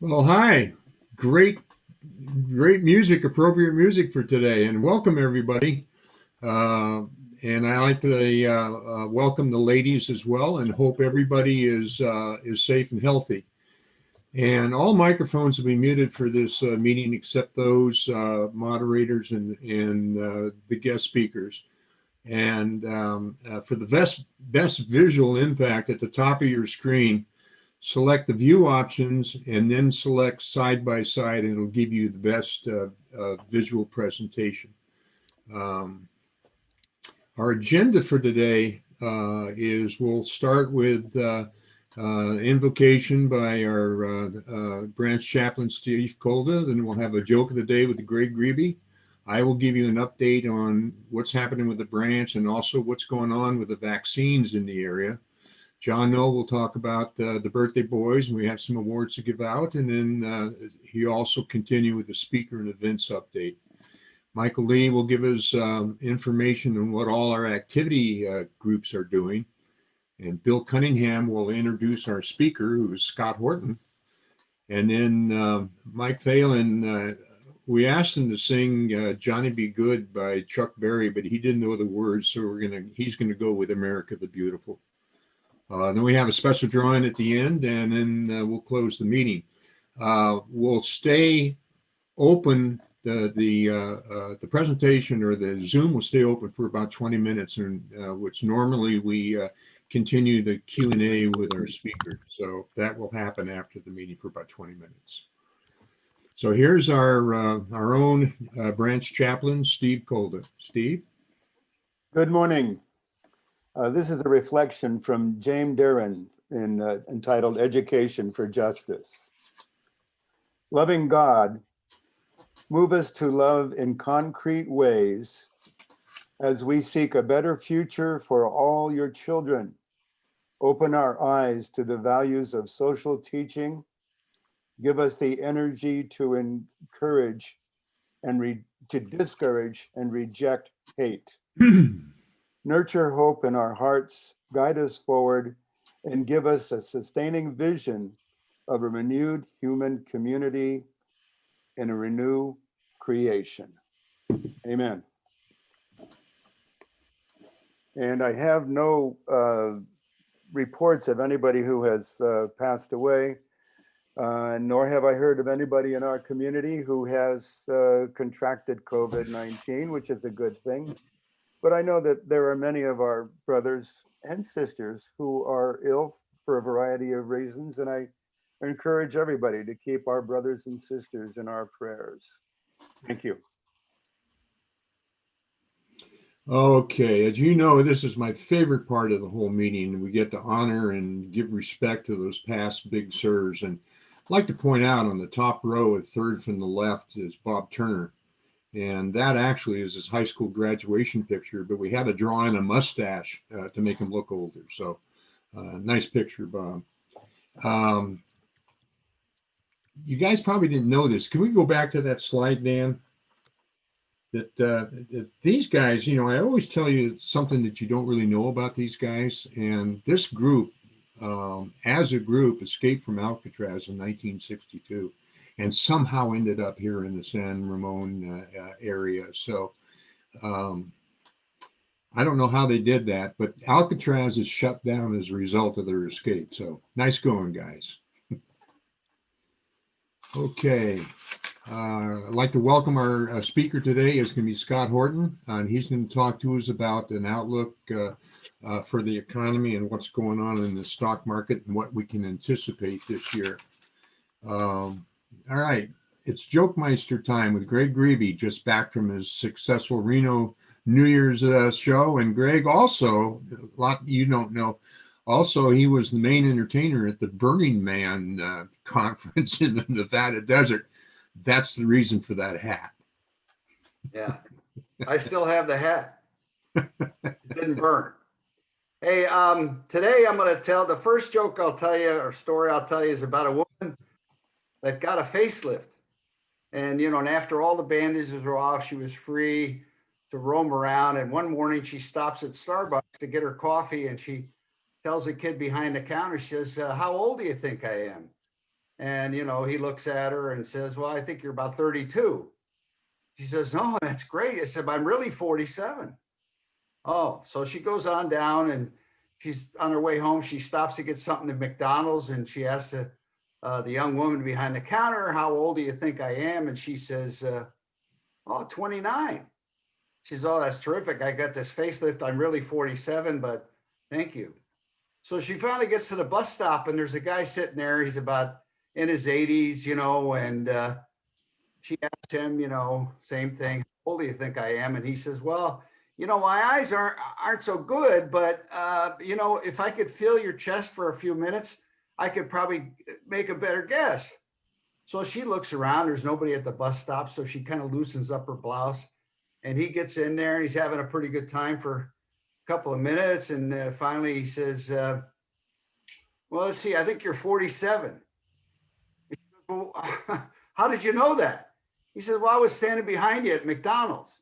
Well, hi. Great, great music, appropriate music for today, and welcome everybody. Uh, and I like to welcome the ladies as well, and hope everybody is safe and healthy. And all microphones will be muted for this meeting except those moderators and the guest speakers. And for the best visual impact at the top of your screen, select the view options and then select side by side, and it'll give you the best visual presentation. Um, our agenda for today is we'll start with invocation by our branch chaplain, Steve Kolda. Then we'll have a joke of the day with Greg Grebe. I will give you an update on what's happening with the branch and also what's going on with the vaccines in the area. John Noel will talk about the birthday boys, and we have some awards to give out. And then he also continue with the speaker and events update. Michael Lee will give us information on what all our activity groups are doing. And Bill Cunningham will introduce our speaker, who is Scott Horton. And then Mike Phelan, we asked him to sing Johnny Be Good by Chuck Berry, but he didn't know the words, so he's gonna go with America the Beautiful. Then we have a special drawing at the end, and then we'll close the meeting. We'll stay open. The presentation or the Zoom will stay open for about 20 minutes, and which normally we continue the Q&A with our speaker. So that will happen after the meeting for about 20 minutes. So here's our own branch chaplain, Steve Kolda. Steve? Good morning. This is a reflection from James Darren entitled Education for Justice. Loving God, move us to love in concrete ways as we seek a better future for all your children. Open our eyes to the values of social teaching. Give us the energy to encourage and to discourage and reject hate. Nurture hope in our hearts, guide us forward, and give us a sustaining vision of a renewed human community and a renewed creation. Amen. And I have no reports of anybody who has passed away, nor have I heard of anybody in our community who has contracted COVID-19, which is a good thing. But I know that there are many of our brothers and sisters who are ill for a variety of reasons, and I encourage everybody to keep our brothers and sisters in our prayers. Thank you. Okay, as you know, this is my favorite part of the whole meeting. We get to honor and give respect to those past big sirs. And I'd like to point out on the top row at third from the left is Bob Turner. And that actually is his high school graduation picture, but we had to draw in a mustache to make him look older. So nice picture, Bob. You guys probably didn't know this. Can we go back to that slide, Dan? That these guys, you know, I always tell you something that you don't really know about these guys. And this group, as a group, escaped from Alcatraz in 1962 and somehow ended up here in the San Ramon area. So I don't know how they did that, but Alcatraz is shut down as a result of their escape. So nice going, guys. Okay. I'd like to welcome our speaker today. It's going to be Scott Horton, and he's going to talk to us about an outlook for the economy and what's going on in the stock market and what we can anticipate this year. All right, it's Joke Meister time with Greg Grebe, just back from his successful Reno New Year's show. And Greg also, a lot you don't know, also he was the main entertainer at the Burning Man conference in the Nevada desert. That's the reason for that hat. Yeah, I still have the hat. It didn't burn. Hey, today I'm going to tell the first joke I'll tell you, or story I'll tell you, is about a woman that got a facelift. And, you know, and after all the bandages were off, she was free to roam around. And one morning she stops at Starbucks to get her coffee, and she tells a kid behind the counter, she says, how old do you think I am? And, he looks at her and says, well, I think you're about 32. She says, oh, that's great. I said, I'm really 47. Oh, so she goes on down, and she's on her way home. She stops to get something at McDonald's, and she asks the young woman behind the counter, how old do you think I am? And she says, oh, 29. She says, oh, that's terrific. I got this facelift. I'm really 47, but thank you. So she finally gets to the bus stop, and there's a guy sitting there. He's about in his 80s, and she asked him, same thing. How old do you think I am? And he says, well, my eyes aren't so good, but if I could feel your chest for a few minutes, I could probably make a better guess. So she looks around. There's nobody at the bus stop, so she kind of loosens up her blouse, and he gets in there, and he's having a pretty good time for a couple of minutes, and finally he says, well, let's see, I think you're 47. She goes, well, how did you know that? He says, well, I was standing behind you at McDonald's.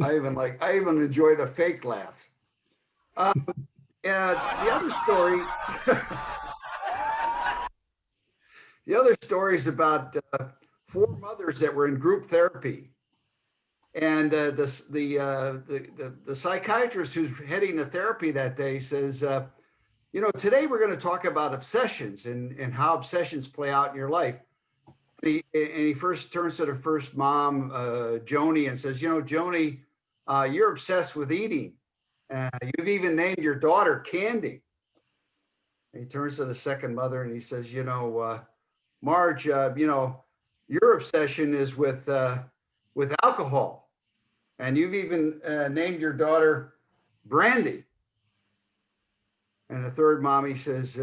I even enjoy the fake laughs. The other story, the other story is about 4 mothers that were in group therapy. And the psychiatrist who's heading the therapy that day says, today we're going to talk about obsessions and how obsessions play out in your life. And he first turns to the first mom, Joni, and says, Joni, you're obsessed with eating. You've even named your daughter Candy. And he turns to the second mother and he says, Marge, your obsession is with alcohol. And you've even named your daughter Brandy. And the third mommy says,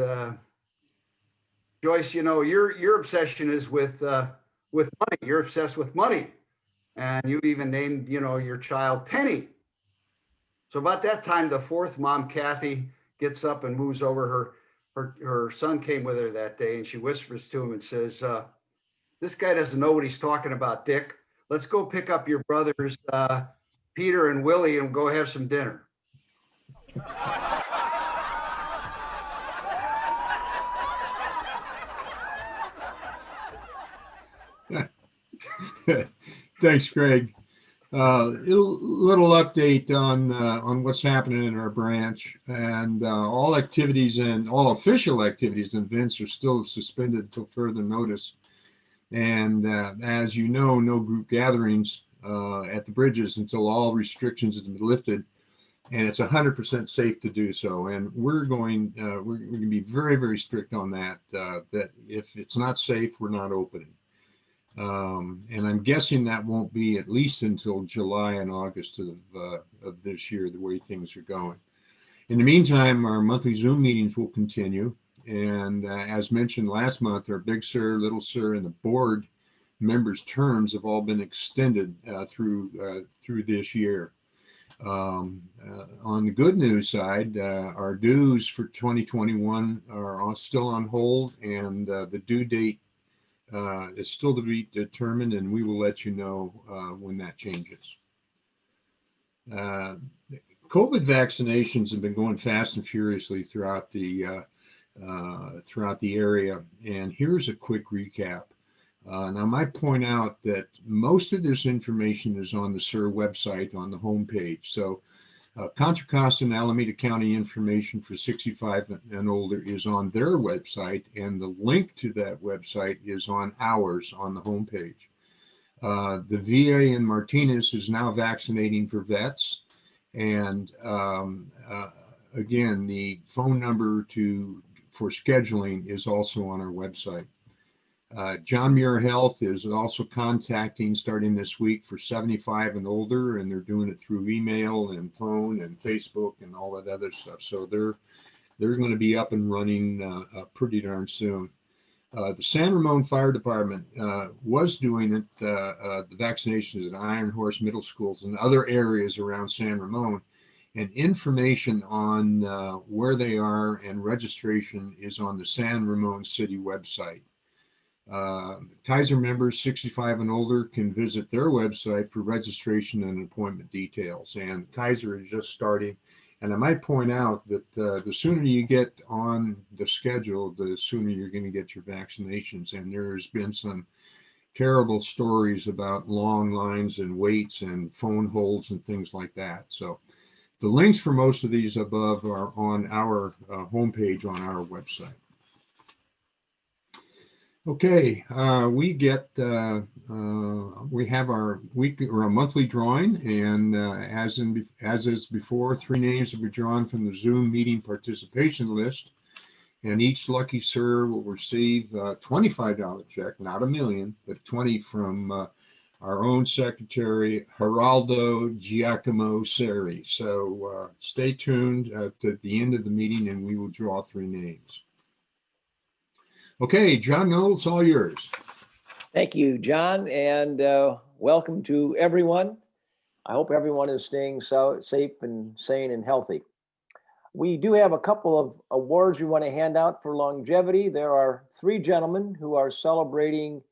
Joyce, your obsession is with money. You're obsessed with money. And you've even named, your child Penny. So about that time, the fourth mom, Kathy, gets up and moves over. Her son came with her that day, and she whispers to him and says, this guy doesn't know what he's talking about, Dick. Let's go pick up your brothers, Peter and Willie, and go have some dinner. Thanks, Greg. Little update on what's happening in our branch, and all activities and all official activities and events are still suspended until further notice. And as you know, no group gatherings at the bridges until all restrictions have been lifted, and it's 100% safe to do so. And we're going to be very, very strict on that. That if it's not safe, we're not opening. And I'm guessing that won't be at least until July and August of this year, the way things are going. In the meantime, our monthly Zoom meetings will continue. And as mentioned last month, our Big Sur, Little Sur, and the board members' terms have all been extended through this year. On the good news side, our dues for 2021 are still on hold, and the due date is still to be determined, and we will let you know when that changes. COVID vaccinations have been going fast and furiously throughout the area, and here's a quick recap. Now, I might point out that most of this information is on the SIR website on the homepage. So Contra Costa and Alameda County information for 65 and older is on their website, and the link to that website is on ours on the homepage. The VA in Martinez is now vaccinating for vets, and again, the phone number for scheduling is also on our website. John Muir Health is also contacting starting this week for 75 and older, and they're doing it through email and phone and Facebook and all that other stuff. So they're going to be up and running pretty darn soon. The San Ramon Fire Department was doing it, the vaccinations at Iron Horse Middle Schools and other areas around San Ramon. And information on where they are and registration is on the San Ramon City website. Kaiser members 65 and older can visit their website for registration and appointment details. And Kaiser is just starting. And I might point out that the sooner you get on the schedule, the sooner you're going to get your vaccinations. And there's been some terrible stories about long lines and waits and phone holds and things like that. So the links for most of these above are on our homepage on our website. Okay, we have our weekly or a monthly drawing, and as is before, 3 names will be drawn from the Zoom meeting participation list, and each lucky sir will receive a $25 check, not a million, but 20 from our own secretary, Geraldo Giacomo Seri. So stay tuned at the end of the meeting, and we will draw 3 names. Okay, John Knoll, it's all yours. Thank you, John, and welcome to everyone. I hope everyone is staying safe and sane and healthy. We do have a couple of awards we want to hand out for longevity. There are 3 gentlemen who are celebrating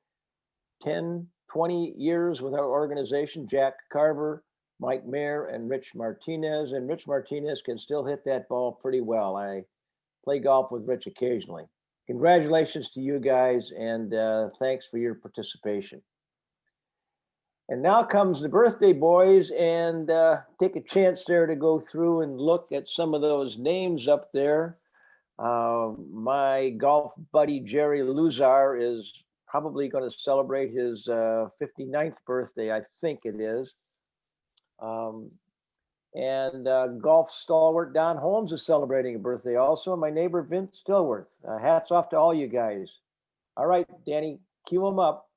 10, 20 years with our organization: Jack Carver, Mike Mayer, and Rich Martinez. And Rich Martinez can still hit that ball pretty well. I play golf with Rich occasionally. Congratulations to you guys, and thanks for your participation. And now comes the birthday boys, and take a chance there to go through and look at some of those names up there. My golf buddy, Jerry Luzar, is probably going to celebrate his 59th birthday, I think it is. And golf stalwart Don Holmes is celebrating a birthday also. My neighbor Vince Stillworth. Hats off to all you guys. All right, Danny, cue them up.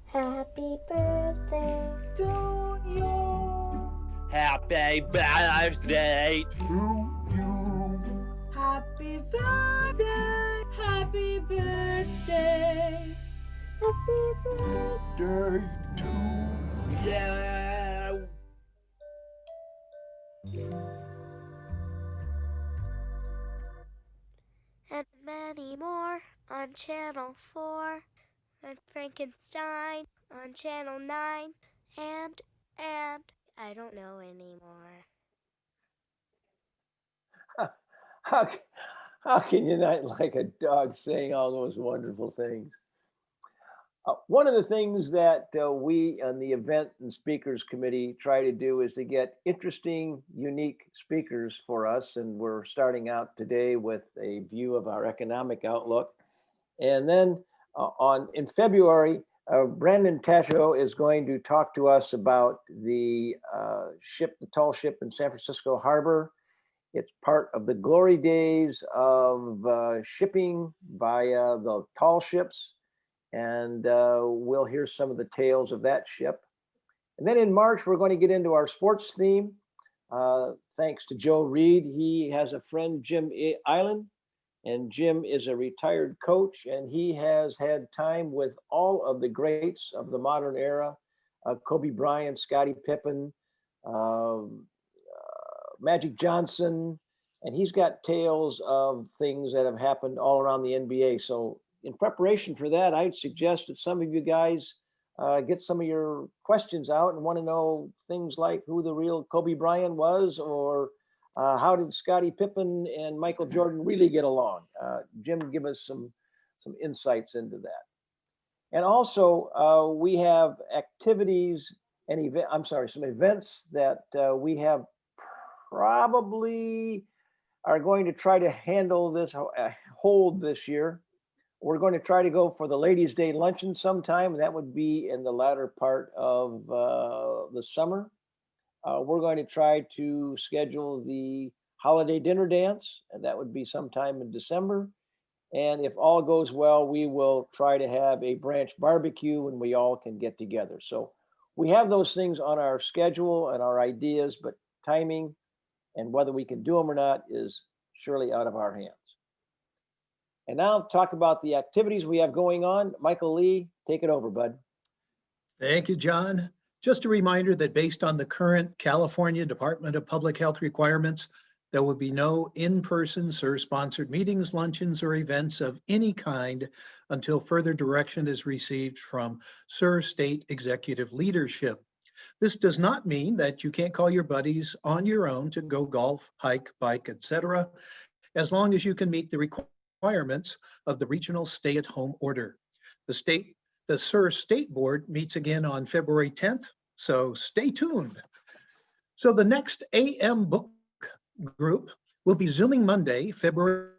Happy birthday to you. Happy birthday to you. Happy birthday. Happy birthday. Happy birthday to you. And many more on Channel 4, and Frankenstein on Channel 9, and I don't know anymore. How can you not like a dog saying all those wonderful things? One of the things that we on the event and speakers committee try to do is to get interesting, unique speakers for us. And we're starting out today with a view of our economic outlook. And then in February, Brandon Tasho is going to talk to us about the tall ship in San Francisco Harbor. It's part of the glory days of shipping via the tall ships. And we'll hear some of the tales of that ship. And then in March, we're going to get into our sports theme. Thanks to Joe Reed. He has a friend, Jim Island, and Jim is a retired coach, and he has had time with all of the greats of the modern era, Kobe Bryant, Scottie Pippen, Magic Johnson, and he's got tales of things that have happened all around the NBA. So in preparation for that, I'd suggest that some of you guys get some of your questions out and want to know things like who the real Kobe Bryant was, or how did Scottie Pippen and Michael Jordan really get along? Jim, give us some insights into that. And also, we have activities and some events that we have probably are going to try to hold this year. We're going to try to go for the Ladies' Day luncheon sometime, and that would be in the latter part of the summer. We're going to try to schedule the holiday dinner dance, and that would be sometime in December. And if all goes well, we will try to have a branch barbecue and we all can get together. So we have those things on our schedule and our ideas, but timing and whether we can do them or not is surely out of our hands. And now talk about the activities we have going on. Michael Lee, take it over, bud. Thank you, John. Just a reminder that based on the current California Department of Public Health requirements, There will be no in-person SIR-sponsored meetings, luncheons, or events of any kind until further direction is received from SIR state executive leadership. This does not mean that you can't call your buddies on your own to go golf, hike, bike, etc., as long as you can meet the requirements of the regional stay-at-home order. The SIR State Board meets again on February 10th, so stay tuned. So the next AM book group will be Zooming Monday, February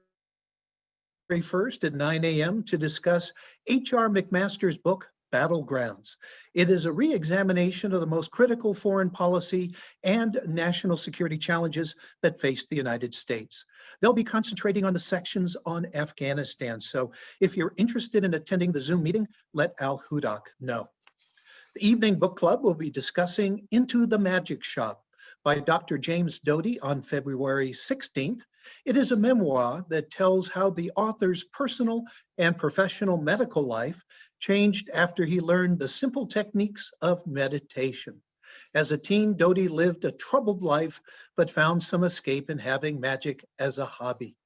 1st at 9 a.m. to discuss H.R. McMaster's book, Battlegrounds. It is a re-examination of the most critical foreign policy and national security challenges that face the United States. They'll be concentrating on the sections on Afghanistan. So if you're interested in attending the Zoom meeting, let Al Hudak know. The evening book club will be discussing Into the Magic Shop by Dr. James Doty on February 16th. It is a memoir that tells how the author's personal and professional medical life changed after he learned the simple techniques of meditation. As a teen, Doty lived a troubled life, but found some escape in having magic as a hobby.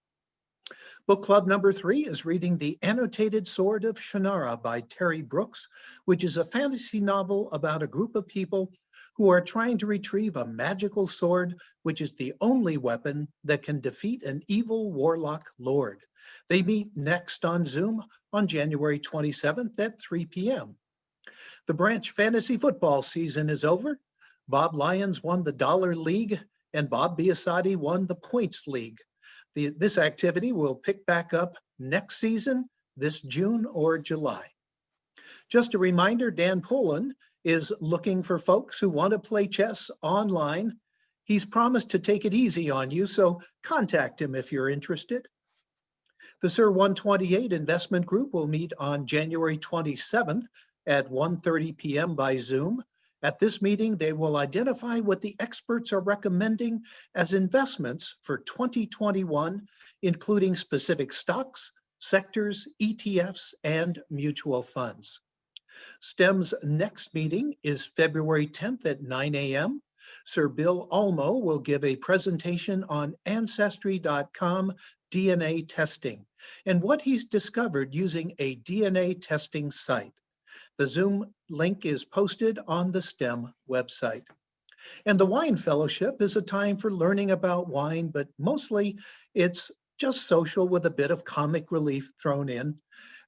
Book club number 3 is reading The Annotated Sword of Shannara by Terry Brooks, which is a fantasy novel about a group of people who are trying to retrieve a magical sword, which is the only weapon that can defeat an evil warlock lord. They meet next on Zoom on January 27th at 3 p.m. The branch fantasy football season is over. Bob Lyons won the Dollar League and Bob Biasotti won the Points League. This activity will pick back up next season, this June or July. Just a reminder, Dan Poland is looking for folks who want to play chess online. He's promised to take it easy on you, so contact him if you're interested. The SIR 128 Investment Group will meet on January 27th at 1:30 p.m. by Zoom. At this meeting, they will identify what the experts are recommending as investments for 2021, including specific stocks, sectors, ETFs, and mutual funds. STEM's next meeting is February 10th at 9 a.m. Sir Bill Olmo will give a presentation on Ancestry.com DNA testing and what he's discovered using a DNA testing site. The Zoom link is posted on the STEM website. And the Wine Fellowship is a time for learning about wine, but mostly it's just social with a bit of comic relief thrown in.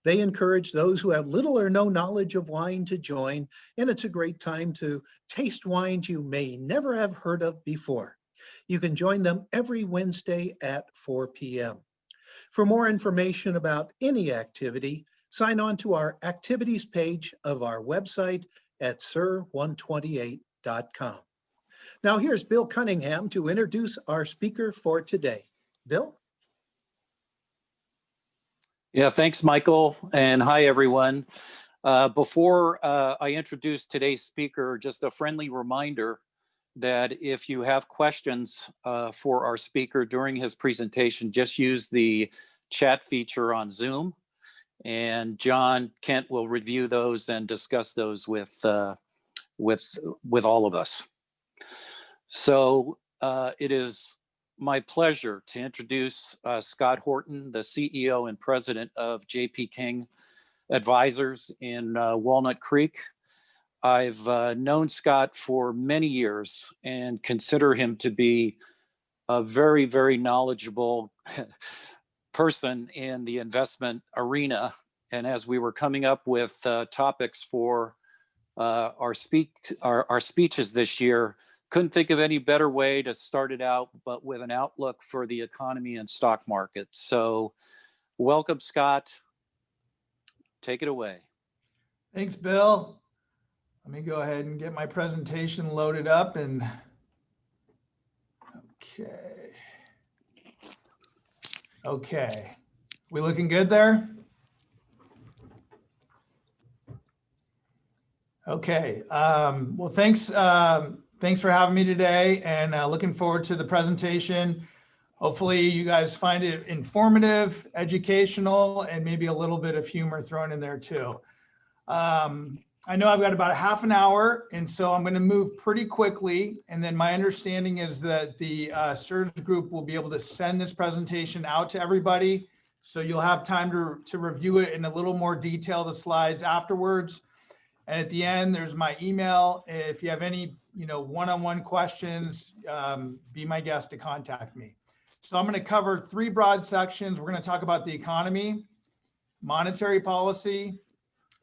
They encourage those who have little or no knowledge of wine to join, and it's a great time to taste wines you may never have heard of before. You can join them every Wednesday at 4 p.m. For more information about any activity, sign on to our activities page of our website at sir128.com. Now here's Bill Cunningham to introduce our speaker for today. Bill? Yeah, thanks, Michael, and hi, everyone. Before I introduce today's speaker, just a friendly reminder that if you have questions for our speaker during his presentation, just use the chat feature on Zoom, and John Kent will review those and discuss those with all of us. So it is my pleasure to introduce Scott Horton, the CEO and president of J.P. King Advisors in Walnut Creek. I've known Scott for many years and consider him to be a very, very knowledgeable person in the investment arena. And as we were coming up with topics for our speeches this year, couldn't think of any better way to start it out, but with an outlook for the economy and stock market. So welcome, Scott. Take it away. Thanks, Bill. Let me go ahead and get my presentation loaded up and okay. We looking good there? Okay. Well, thanks for having me today, and looking forward to the presentation. Hopefully you guys find it informative, educational, and maybe a little bit of humor thrown in there too. I know I've got about a half an hour, and so I'm going to move pretty quickly. And then my understanding is that the SERS group will be able to send this presentation out to everybody. So you'll have time to review it in a little more detail, the slides afterwards. And at the end, there's my email. If you have any, one-on-one questions, be my guest to contact me. So I'm going to cover 3 broad sections. We're going to talk about the economy, monetary policy,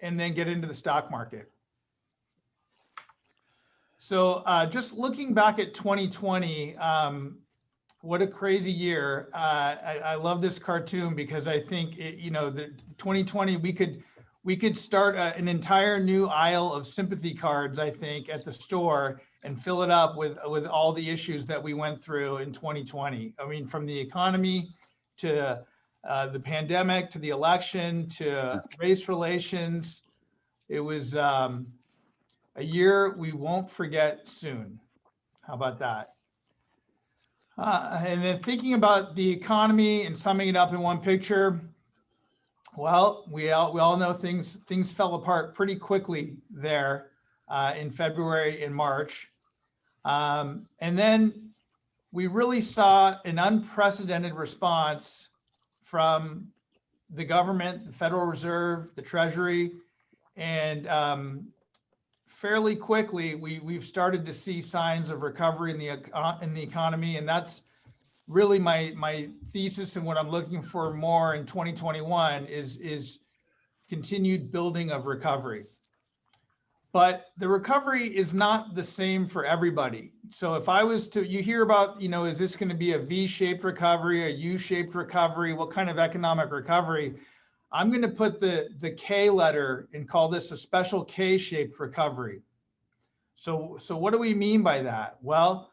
and then get into the stock market. So just looking back at 2020, what a crazy year. I love this cartoon because I think, the 2020, we could start an entire new aisle of sympathy cards, I think, at the store and fill it up with all the issues that we went through in 2020. I mean, from the economy to the pandemic, to the election, to race relations. It was a year we won't forget soon. How about that? And then thinking about the economy and summing it up in one picture, well, we all know things fell apart pretty quickly there in February and March. And then we really saw an unprecedented response from the government, the Federal Reserve, the Treasury, and fairly quickly we've started to see signs of recovery in the economy, and that's really my thesis and what I'm looking for more in 2021 is continued building of recovery. But the recovery is not the same for everybody. So if I was to, you hear about, is this going to be a V-shaped recovery, a U-shaped recovery? What kind of economic recovery? I'm going to put the K letter and call this a special K-shaped recovery. So what do we mean by that? Well,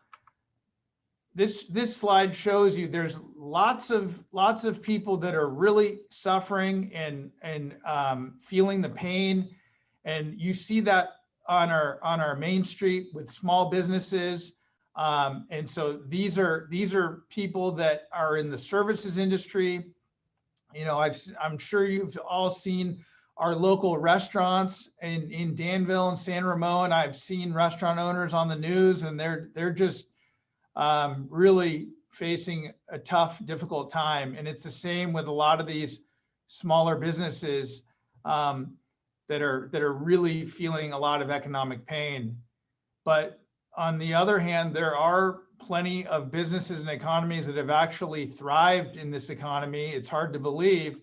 this slide shows you there's lots of people that are really suffering and feeling the pain. And you see that on our main street with small businesses. And so these are people that are in the services industry. I'm sure you've all seen our local restaurants in Danville and San Ramon. I've seen restaurant owners on the news, and they're just really facing a tough, difficult time. And it's the same with a lot of these smaller businesses that are really feeling a lot of economic pain. But on the other hand, there are plenty of businesses and economies that have actually thrived in this economy. It's hard to believe.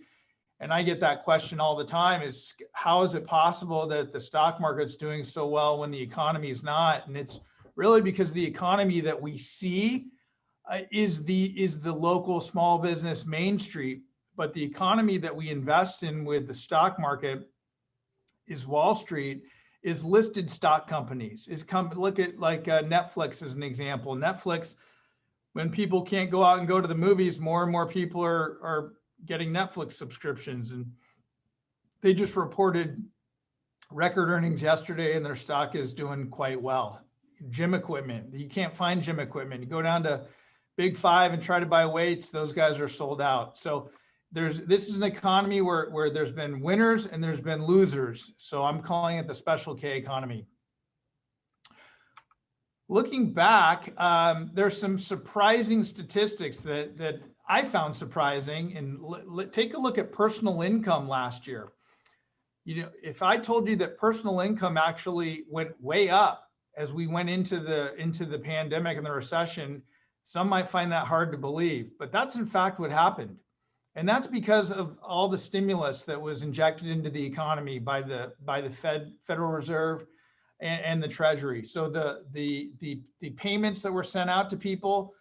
And I get that question all the time, is how is it possible that the stock market's doing so well when the economy is not? And it's really because the economy that we see is the local small business Main Street, but the economy that we invest in with the stock market is Wall Street, is listed stock companies. Look at like Netflix as an example. Netflix, when people can't go out and go to the movies, more and more people are getting Netflix subscriptions, and they just reported record earnings yesterday, and their stock is doing quite well. Gym equipment, you can't find gym equipment. You go down to Big Five and try to buy weights, those guys are sold out. So this is an economy where there's been winners and there's been losers. So I'm calling it the special K economy. Looking back, there's some surprising statistics that I found surprising. And take a look at personal income last year. If I told you that personal income actually went way up as we went into the pandemic and the recession, some might find that hard to believe, but that's in fact what happened. And that's because of all the stimulus that was injected into the economy by the Federal Reserve and the Treasury. So the payments that were sent out to people,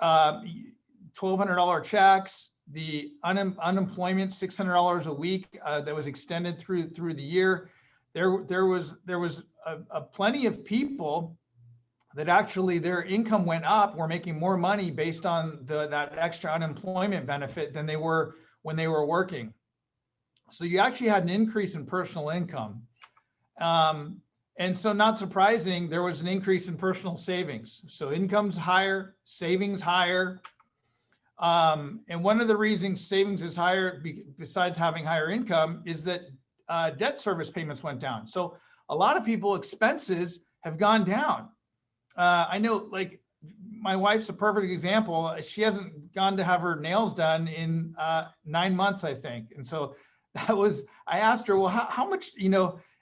$1,200 checks, the unemployment $600 a week that was extended through the year. There was a plenty of people that actually their income went up, were making more money based on that extra unemployment benefit than they were when they were working. So you actually had an increase in personal income. And so not surprising, there was an increase in personal savings. So income's higher, savings higher. And one of the reasons savings is higher, besides having higher income, is that debt service payments went down. So a lot of people expenses have gone down. I know, like, my wife's a perfect example. She hasn't gone to have her nails done in 9 months, I think. And so I asked her, well, how much,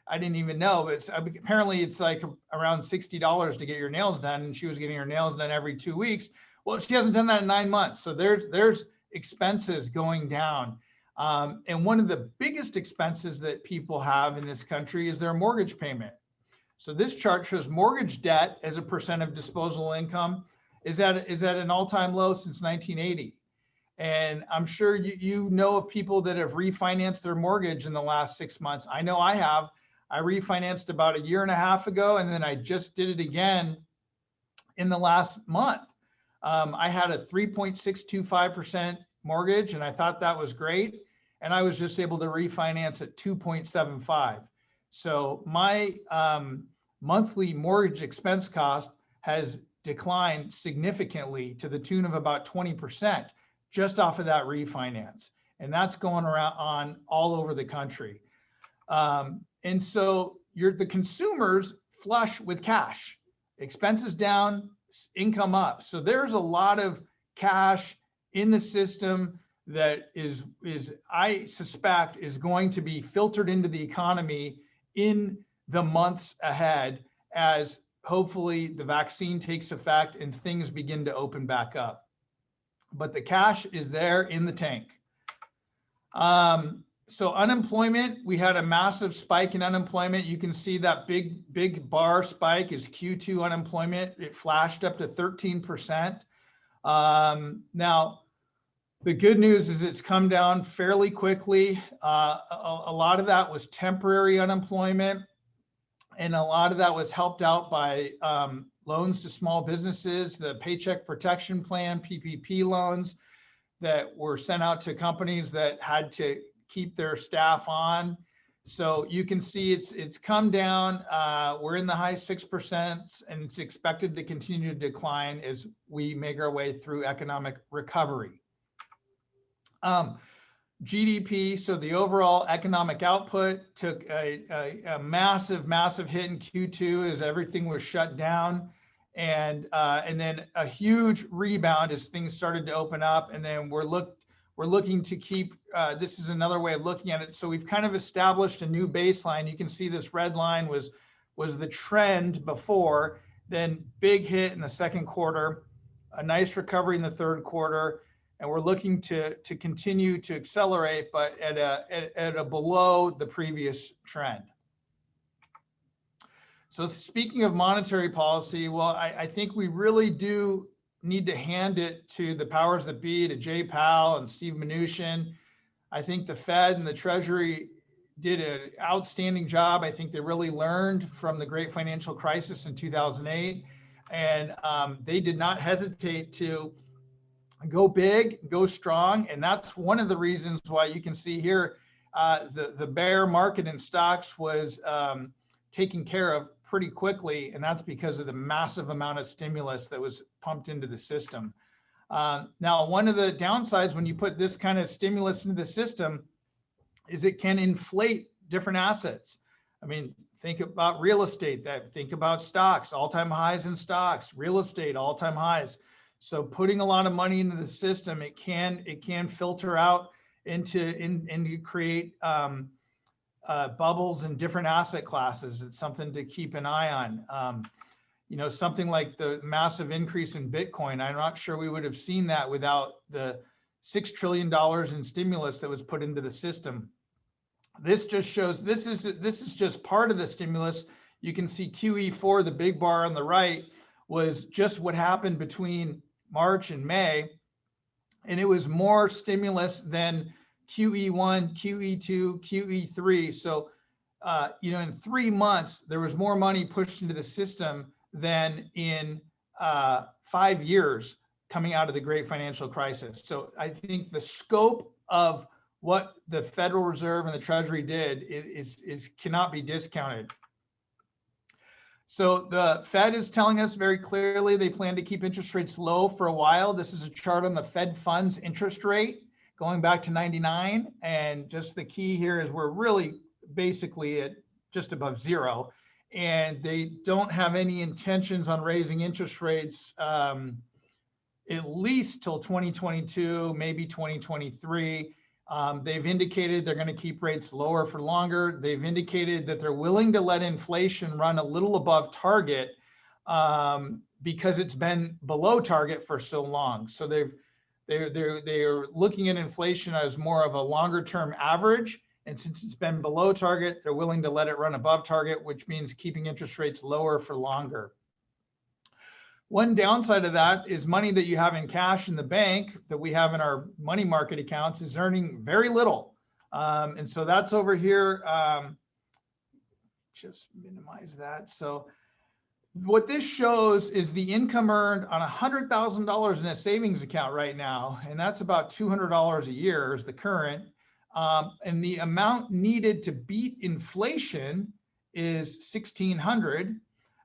I didn't even know, but apparently it's like around $60 to get your nails done. And she was getting her nails done every 2 weeks. Well, she hasn't done that in 9 months. So there's expenses going down. And one of the biggest expenses that people have in this country is their mortgage payment. So this chart shows mortgage debt as a percent of disposable income is at an all-time low since 1980. And I'm sure you know of people that have refinanced their mortgage in the last 6 months. I know I have. I refinanced about 1.5 years ago, and then I just did it again in the last month. I had a 3.625% mortgage, and I thought that was great. And I was just able to refinance at 2.75. So my monthly mortgage expense cost has declined significantly to the tune of about 20% just off of that refinance. And that's going around all over the country. And so the consumers flush with cash, expenses down, income up. So there's a lot of cash in the system that is I suspect is going to be filtered into the economy in the months ahead as hopefully the vaccine takes effect and things begin to open back up. But the cash is there in the tank. So unemployment, we had a massive spike in unemployment. You can see that big bar spike is Q2 unemployment. It flashed up to 13%. Now, the good news is it's come down fairly quickly. A lot of that was temporary unemployment, and a lot of that was helped out by loans to small businesses, the Paycheck Protection Plan, PPP loans that were sent out to companies that had to keep their staff on. So you can see it's come down. We're in the high 6%, and it's expected to continue to decline as we make our way through economic recovery. GDP, so the overall economic output took a massive hit in Q2 as everything was shut down, and then a huge rebound as things started to open up. And then we're looking to keep. This is another way of looking at it. So we've kind of established a new baseline. You can see this red line was the trend before, then big hit in the second quarter, a nice recovery in the third quarter. And we're looking to continue to accelerate, but at a below the previous trend. So speaking of monetary policy, well, I think we really do need to hand it to the powers that be, to Jay Powell and Steve Mnuchin. I think the Fed and the Treasury did an outstanding job. I think they really learned from the great financial crisis in 2008, and they did not hesitate to go big, go strong. And that's one of the reasons why you can see here the bear market in stocks was taken care of pretty quickly. And that's because of the massive amount of stimulus that was pumped into the system. Now, one of the downsides when you put this kind of stimulus into the system is it can inflate different assets. I mean, think about real estate, think about stocks, all-time highs in stocks, real estate, all-time highs. So putting a lot of money into the system, it can filter out into create bubbles in different asset classes. It's something to keep an eye on. Something like the massive increase in Bitcoin. I'm not sure we would have seen that without the $6 trillion in stimulus that was put into the system. This just shows this is just part of the stimulus. You can see QE4, the big bar on the right, was just what happened between March and May, and it was more stimulus than QE1, QE2, QE3. So, in 3 months, there was more money pushed into the system than in 5 years coming out of the great financial crisis. So I think the scope of what the Federal Reserve and the Treasury did is cannot be discounted. So the Fed is telling us very clearly they plan to keep interest rates low for a while. This is a chart on the Fed funds interest rate going back to 99. And just the key here is we're really basically at just above zero. And they don't have any intentions on raising interest rates at least till 2022, maybe 2023. They've indicated they're going to keep rates lower for longer. They've indicated that they're willing to let inflation run a little above target because it's been below target for so long. So they're looking at inflation as more of a longer term average. And since it's been below target, they're willing to let it run above target, which means keeping interest rates lower for longer. One downside of that is money that you have in cash in the bank that we have in our money market accounts is earning very little. And so that's over here. Just minimize that. So what this shows is the income earned on $100,000 in a savings account right now. And that's about $200 a year is the current. And the amount needed to beat inflation is $1,600.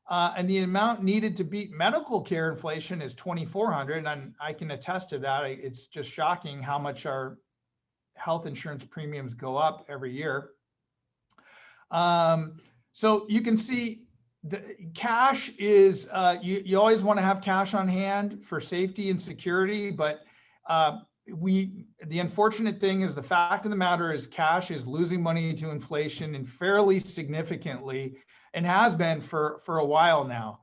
And the amount needed to beat medical care inflation is $2,400. And I can attest to that. It's just shocking how much our health insurance premiums go up every year. So you can see the cash is, you always want to have cash on hand for safety and security, but the unfortunate thing is the fact of the matter is cash is losing money to inflation and fairly significantly, and has been for a while now.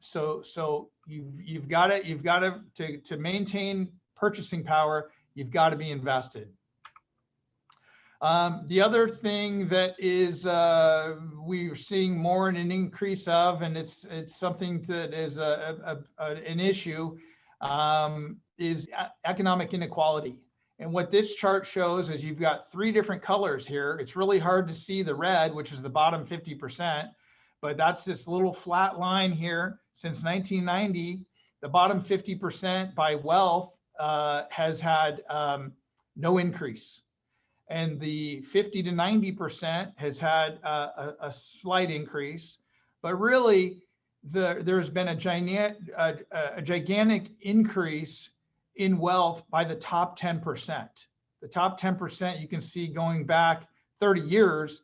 So you've got to maintain purchasing power. You've got to be invested. The other thing that is we're seeing more in an increase of, and it's something that is an issue, is economic inequality. And what this chart shows is you've got three different colors here. It's really hard to see the red, which is the bottom 50%, but that's this little flat line here. Since 1990, the bottom 50% by wealth has had no increase. And the 50 to 90% has had a slight increase, but really there's been a gigantic increase in wealth by the top 10%. The top 10%, you can see going back 30 years,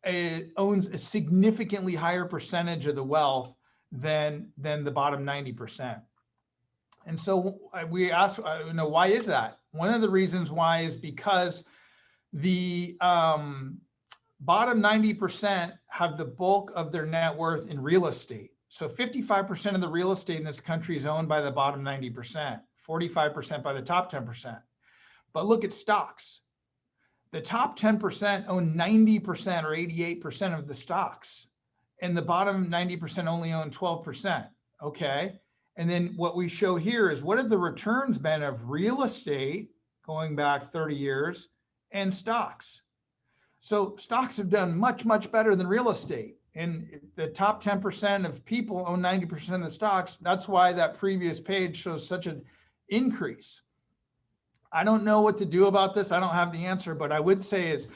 it owns a significantly higher percentage of the wealth than the bottom 90%. And so we ask, why is that? One of the reasons why is because the bottom 90% have the bulk of their net worth in real estate. So 55% of the real estate in this country is owned by the bottom 90%, 45% by the top 10%. But look at stocks. The top 10% own 90% or 88% of the stocks, and the bottom 90% only own 12%. Okay. And then what we show here is what have the returns been of real estate going back 30 years and stocks. So stocks have done much, much better than real estate. And the top 10% of people own 90% of the stocks. That's why that previous page shows such an increase. I don't know what to do about this. I don't have the answer, but I would say as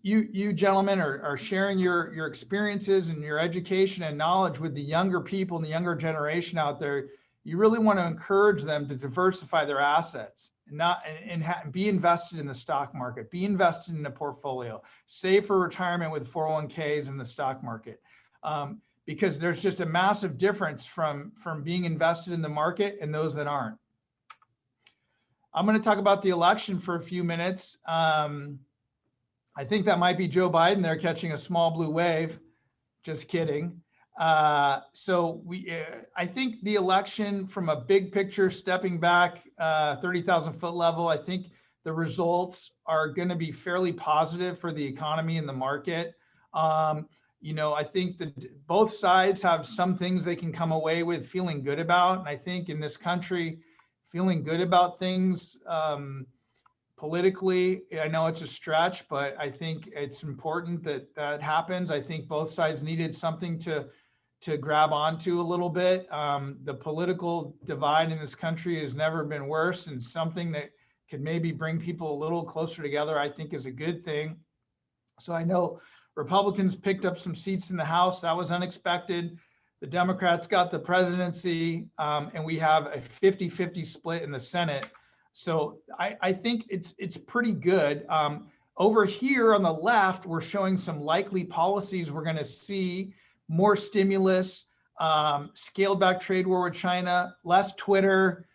you gentlemen are sharing your experiences and your education and knowledge with the younger people and the younger generation out there, you really want to encourage them to diversify their assets and be invested in the stock market, be invested in a portfolio, save for retirement with 401ks in the stock market. Because there's just a massive difference from being invested in the market and those that aren't. I'm going to talk about the election for a few minutes. I think that might be Joe Biden there catching a small blue wave. Just kidding. I think the election from a big picture, stepping back 30,000 foot level, I think the results are going to be fairly positive for the economy and the market. I think that both sides have some things they can come away with feeling good about. And I think in this country, feeling good about things politically, I know it's a stretch, but I think it's important that that happens. I think both sides needed something to grab onto a little bit. The political divide in this country has never been worse, and something that could maybe bring people a little closer together, I think is a good thing. So I know Republicans picked up some seats in the House. That was unexpected. The Democrats got the presidency, and we have a 50-50 split in the Senate. So I think it's pretty good. Over here on the left, we're showing some likely policies we're going to see: more stimulus, scaled back trade war with China, less Twitter,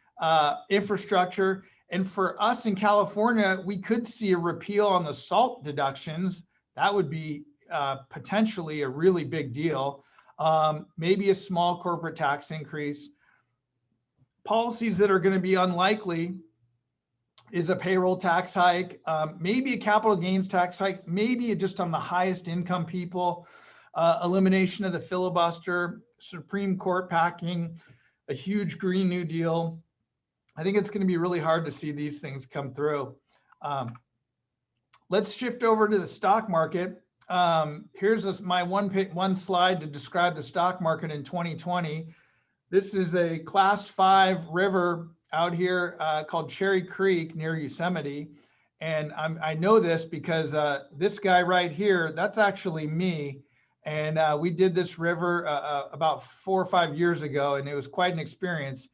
infrastructure. And for us in California, we could see a repeal on the SALT deductions. That would be potentially a really big deal. Maybe a small corporate tax increase. Policies that are going to be unlikely is a payroll tax hike, maybe a capital gains tax hike, maybe just on the highest income people, elimination of the filibuster, Supreme Court packing, a huge Green New Deal. I think it's going to be really hard to see these things come through. Let's shift over to the stock market. Here's my one slide to describe the stock market in 2020. This is a class 5 river out here called Cherry Creek near Yosemite. And I know this because this guy right here, that's actually me. And we did this river about 4 or 5 years ago, and it was quite an experience.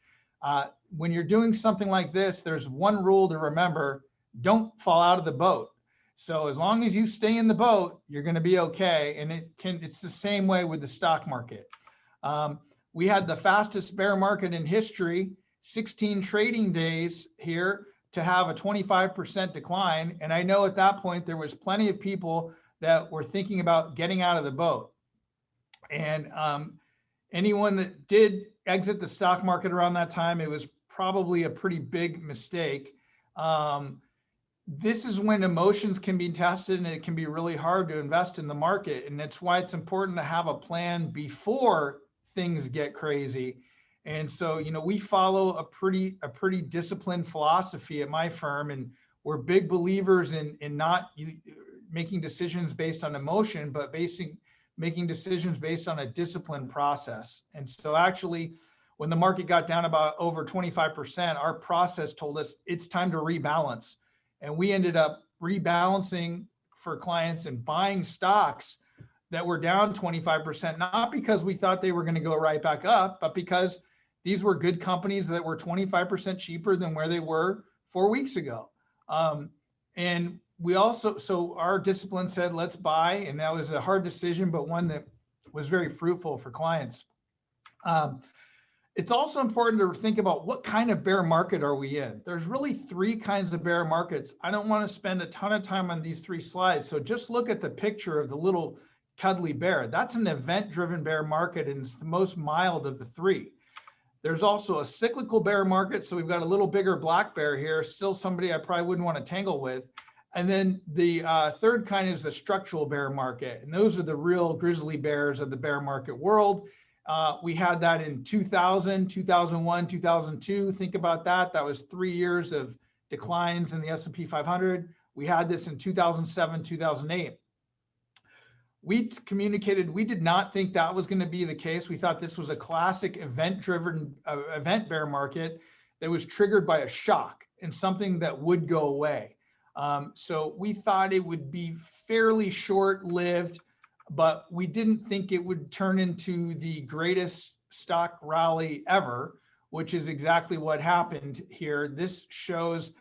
When you're doing something like this, there's one rule to remember: don't fall out of the boat. So as long as you stay in the boat, you're going to be okay. And it's the same way with the stock market. We had the fastest bear market in history, 16 trading days here to have a 25% decline. And I know at that point, there was plenty of people that were thinking about getting out of the boat. And anyone that did exit the stock market around that time, it was probably a pretty big mistake. This is when emotions can be tested, and it can be really hard to invest in the market. And that's why it's important to have a plan before things get crazy. And so, we follow a pretty disciplined philosophy at my firm, and we're big believers in not making decisions based on emotion, but making decisions based on a disciplined process. And so actually, when the market got down about over 25%, our process told us it's time to rebalance. And we ended up rebalancing for clients and buying stocks that were down 25%, not because we thought they were going to go right back up, but because these were good companies that were 25% cheaper than where they were 4 weeks ago. And we also, so our discipline said, let's buy. And that was a hard decision, but one that was very fruitful for clients. It's also important to think about what kind of bear market are we in. There's really 3 kinds of bear markets. I don't want to spend a ton of time on these 3 slides. So just look at the picture of the little cuddly bear. That's an event-driven bear market, and it's the most mild of the 3. There's also a cyclical bear market. So we've got a little bigger black bear here, still somebody I probably wouldn't want to tangle with. And then the third kind is the structural bear market. And those are the real grizzly bears of the bear market world. We had that in 2000, 2001, 2002. Think about that. That was 3 years of declines in the S&P 500. We had this in 2007, 2008. We communicated, we did not think that was going to be the case. We thought this was a classic event-driven event bear market that was triggered by a shock and something that would go away. So we thought it would be fairly short-lived, but we didn't think it would turn into the greatest stock rally ever, which is exactly what happened here. This shows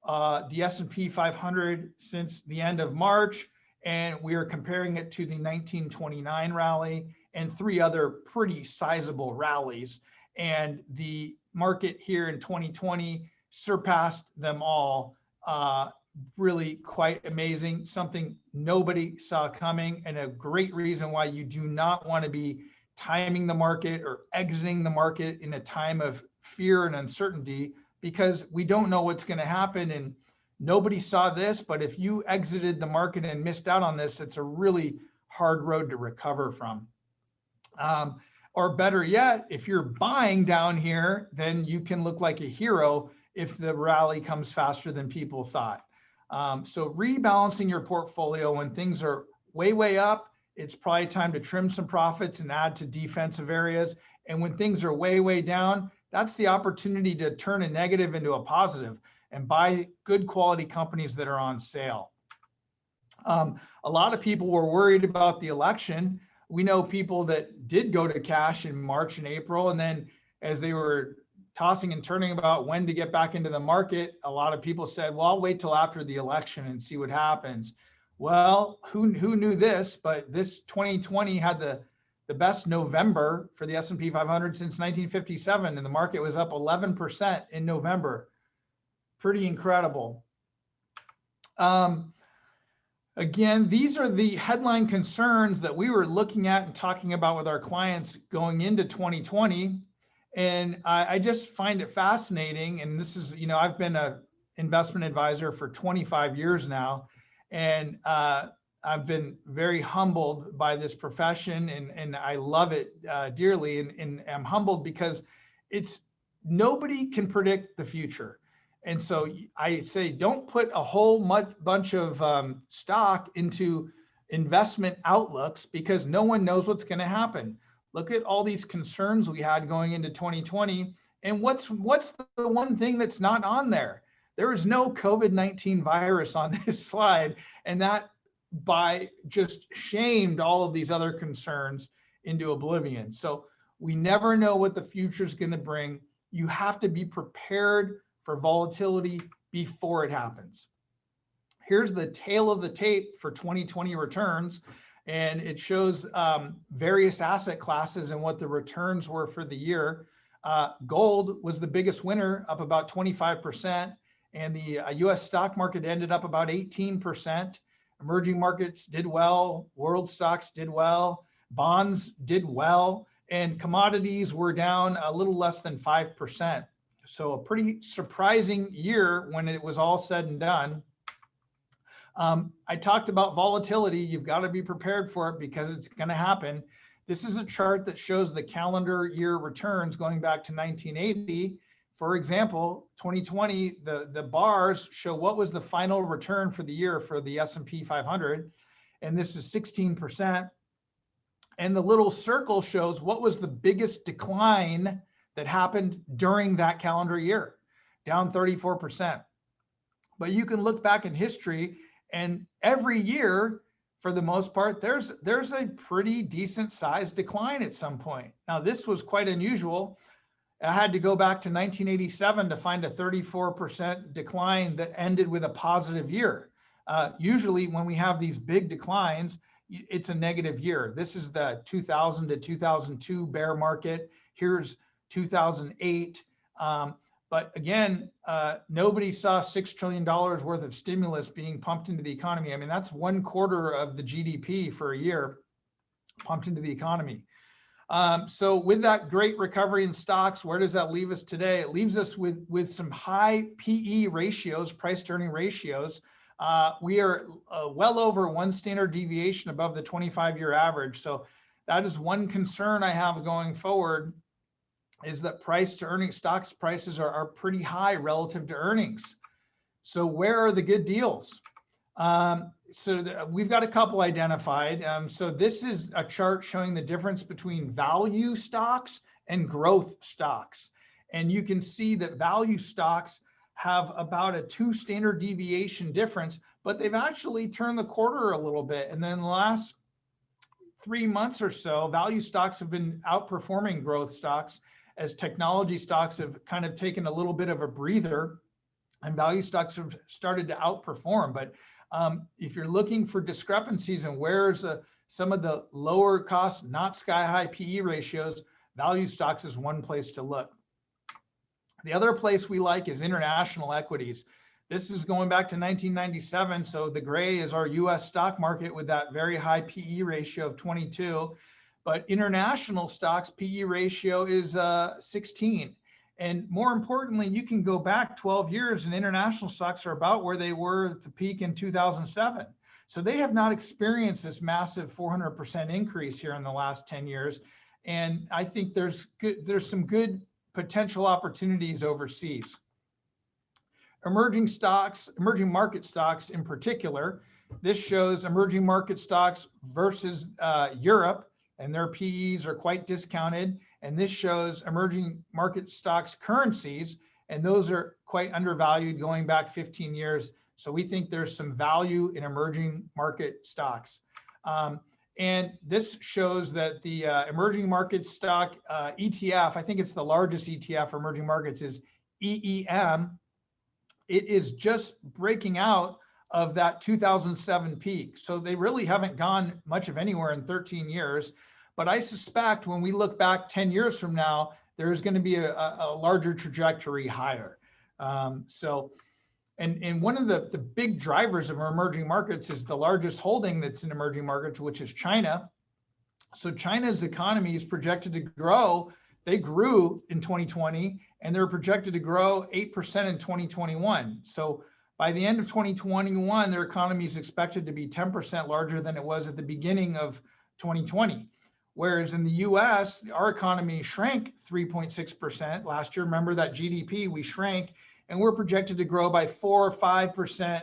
the S&P 500 since the end of March, and we are comparing it to the 1929 rally and 3 other pretty sizable rallies. And the market here in 2020 surpassed them all. Really quite amazing, something nobody saw coming, and a great reason why you do not want to be timing the market or exiting the market in a time of fear and uncertainty, because we don't know what's going to happen. And nobody saw this, but if you exited the market and missed out on this, it's a really hard road to recover from. Or better yet, if you're buying down here, then you can look like a hero if the rally comes faster than people thought. So rebalancing your portfolio when things are way up, it's probably time to trim some profits and add to defensive areas. And when things are way down, that's the opportunity to turn a negative into a positive and buy good quality companies that are on sale. A lot of people were worried about the election. We know people that did go to cash in March and April, and then as they were tossing and turning about when to get back into the market, a lot of people said, well, I'll wait till after the election and see what happens. Well, who knew this, but this 2020 had the best November for the S&P 500 since 1957, and the market was up 11% in November. Pretty incredible. Again, these are the headline concerns that we were looking at and talking about with our clients going into 2020. And I just find it fascinating. And this is, I've been an investment advisor for 25 years now. And I've been very humbled by this profession, and I love it dearly. And I'm humbled because nobody can predict the future. And so I say, don't put a whole bunch of stock into investment outlooks, because no one knows what's going to happen. Look at all these concerns we had going into 2020. And what's the one thing that's not on there? There is no COVID-19 virus on this slide. And that by just shamed all of these other concerns into oblivion. So we never know what the future is going to bring. You have to be prepared for volatility before it happens. Here's the tail of the tape for 2020 returns, and it shows various asset classes and what the returns were for the year. Gold was the biggest winner, up about 25%, and the US stock market ended up about 18%. Emerging markets did well, world stocks did well, bonds did well, and commodities were down a little less than 5%. So a pretty surprising year when it was all said and done. I talked about volatility. You've got to be prepared for it because it's going to happen. This is a chart that shows the calendar year returns going back to 1980. For example, 2020, the bars show what was the final return for the year for the S&P 500, and this is 16%. And the little circle shows what was the biggest decline that happened during that calendar year, down 34%. But you can look back in history, and every year, for the most part, there's a pretty decent sized decline at some point. Now, this was quite unusual. I had to go back to 1987 to find a 34% decline that ended with a positive year. Usually when we have these big declines, it's a negative year. This is the 2000 to 2002 bear market. Here's 2008. But again, nobody saw $6 trillion worth of stimulus being pumped into the economy. I mean, that's 1/4 of the GDP for a year pumped into the economy. So with that great recovery in stocks, where does that leave us today? It leaves us with some high PE ratios, price to earning ratios. We are well over one standard deviation above the 25-year average. So that is one concern I have going forward, is that price to earning stocks prices are pretty high relative to earnings. So where are the good deals? We've got a couple identified. So this is a chart showing the difference between value stocks and growth stocks. And you can see that value stocks have about a 2 standard deviation difference, but they've actually turned the corner a little bit. And then the last 3 months or so, value stocks have been outperforming growth stocks, as technology stocks have kind of taken a little bit of a breather, and value stocks have started to outperform. But if you're looking for discrepancies and where's some of the lower cost, not sky high PE ratios, value stocks is one place to look. The other place we like is international equities. This is going back to 1997. So the gray is our US stock market with that very high PE ratio of 22. But international stocks PE ratio is 16. And more importantly, you can go back 12 years and international stocks are about where they were at the peak in 2007. So they have not experienced this massive 400% increase here in the last 10 years. And I think there's some good potential opportunities overseas. Emerging market stocks in particular, this shows emerging market stocks versus Europe, and their PEs are quite discounted. And this shows emerging market stocks currencies, and those are quite undervalued going back 15 years. So we think there's some value in emerging market stocks. And this shows that the emerging markets stock ETF, I think it's the largest ETF for emerging markets, is EEM. It is just breaking out of that 2007 peak. So they really haven't gone much of anywhere in 13 years. But I suspect when we look back 10 years from now, there's going to be a larger trajectory higher. And one of the big drivers of emerging markets is the largest holding that's in emerging markets, which is China. So China's economy is projected to grow. They grew in 2020, and they're projected to grow 8% in 2021. So by the end of 2021, their economy is expected to be 10% larger than it was at the beginning of 2020. Whereas in the US, our economy shrank 3.6% last year. Remember that GDP, we shrank, and we're projected to grow by 4 or 5%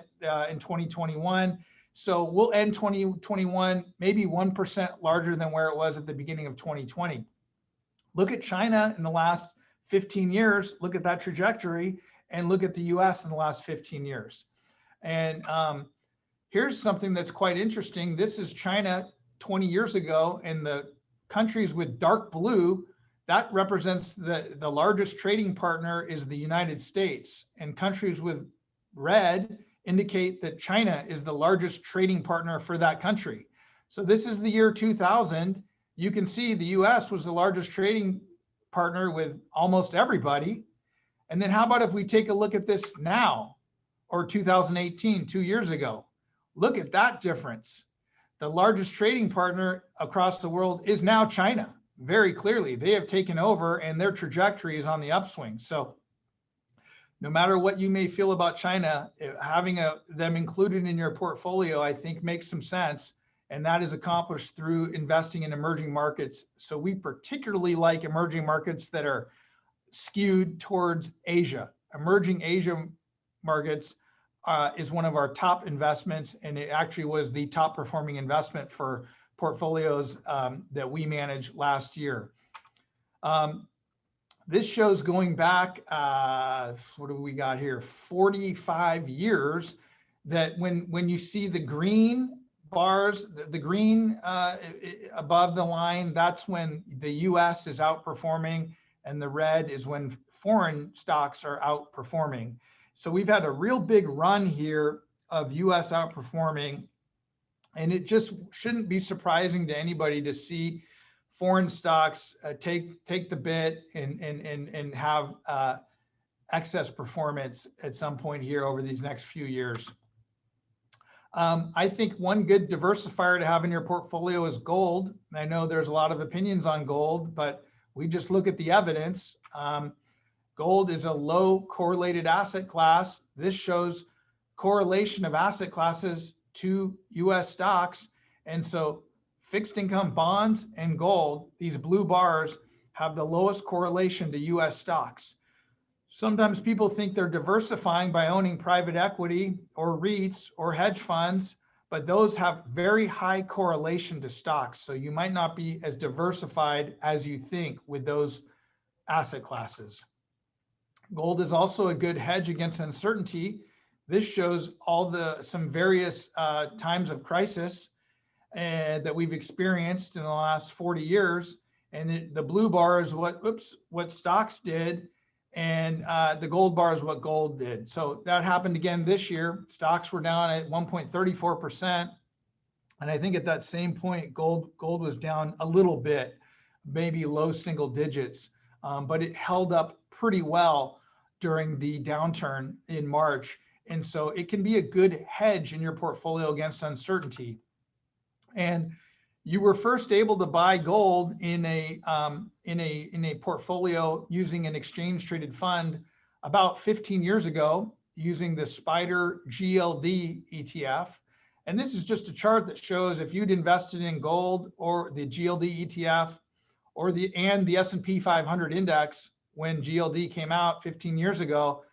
in 2021. So we'll end 2021 maybe 1% larger than where it was at the beginning of 2020. Look at China in the last 15 years, look at that trajectory, and look at the US in the last 15 years. And here's something that's quite interesting. This is China 20 years ago, and the countries with dark blue, that represents the largest trading partner is the United States, and countries with red indicate that China is the largest trading partner for that country. So this is the year 2000. You can see the US was the largest trading partner with almost everybody. And then how about if we take a look at this now, or 2018, 2 years ago? Look at that difference. The largest trading partner across the world is now China. Very clearly, they have taken over and their trajectory is on the upswing. So no matter what you may feel about China, having them included in your portfolio, I think makes some sense. And that is accomplished through investing in emerging markets. So we particularly like emerging markets that are skewed towards Asia. Emerging Asia markets is one of our top investments, and it actually was the top performing investment for portfolios that we managed last year. This shows going back, what do we got here? 45 years, that when you see the green bars, the green above the line, that's when the US is outperforming, and the red is when foreign stocks are outperforming. So we've had a real big run here of US outperforming, and it just shouldn't be surprising to anybody to see foreign stocks take the bit and have excess performance at some point here over these next few years. I think one good diversifier to have in your portfolio is gold. I know there's a lot of opinions on gold, but we just look at the evidence. Gold is a low correlated asset class. This shows correlation of asset classes to US stocks. And so fixed income bonds and gold, these blue bars, have the lowest correlation to US stocks. Sometimes people think they're diversifying by owning private equity or REITs or hedge funds, but those have very high correlation to stocks. So you might not be as diversified as you think with those asset classes. Gold is also a good hedge against uncertainty. This shows some various times of crisis that we've experienced in the last 40 years. And the blue bar is what stocks did, and the gold bar is what gold did. So that happened again this year. Stocks were down at 1.34%. And I think at that same point, gold was down a little bit, maybe low single digits, but it held up pretty well during the downturn in March. And so it can be a good hedge in your portfolio against uncertainty. And you were first able to buy gold in a portfolio using an exchange traded fund about 15 years ago, using the Spider GLD ETF. And this is just a chart that shows if you'd invested in gold or the GLD ETF or the S&P 500 index when GLD came out 15 years ago,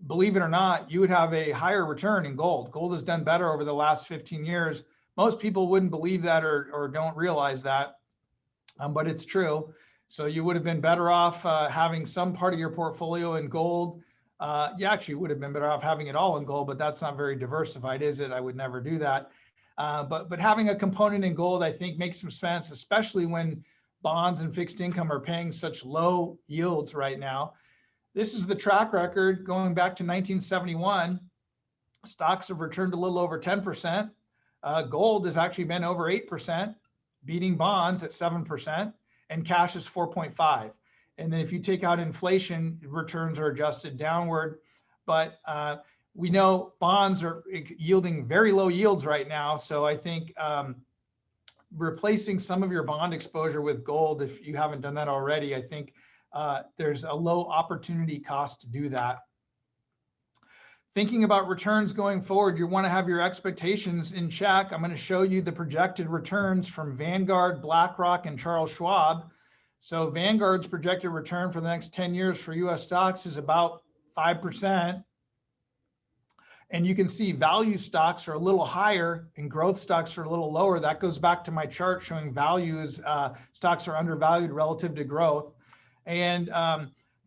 believe it or not, you would have a higher return in gold. Gold has done better over the last 15 years. Most people wouldn't believe that or don't realize that, but it's true. So you would have been better off having some part of your portfolio in gold. You actually would have been better off having it all in gold, but that's not very diversified, is it? I would never do that. But having a component in gold, I think, makes some sense, especially when bonds and fixed income are paying such low yields right now. This is the track record going back to 1971. Stocks have returned a little over 10%. Gold has actually been over 8%, beating bonds at 7%, and cash is 4.5. And then if you take out inflation, returns are adjusted downward. But we know bonds are yielding very low yields right now. So I think replacing some of your bond exposure with gold, if you haven't done that already, I think there's a low opportunity cost to do that. Thinking about returns going forward, you want to have your expectations in check. I'm going to show you the projected returns from Vanguard, BlackRock, and Charles Schwab. So Vanguard's projected return for the next 10 years for US stocks is about 5%. And you can see value stocks are a little higher and growth stocks are a little lower. That goes back to my chart showing values, stocks are undervalued relative to growth. And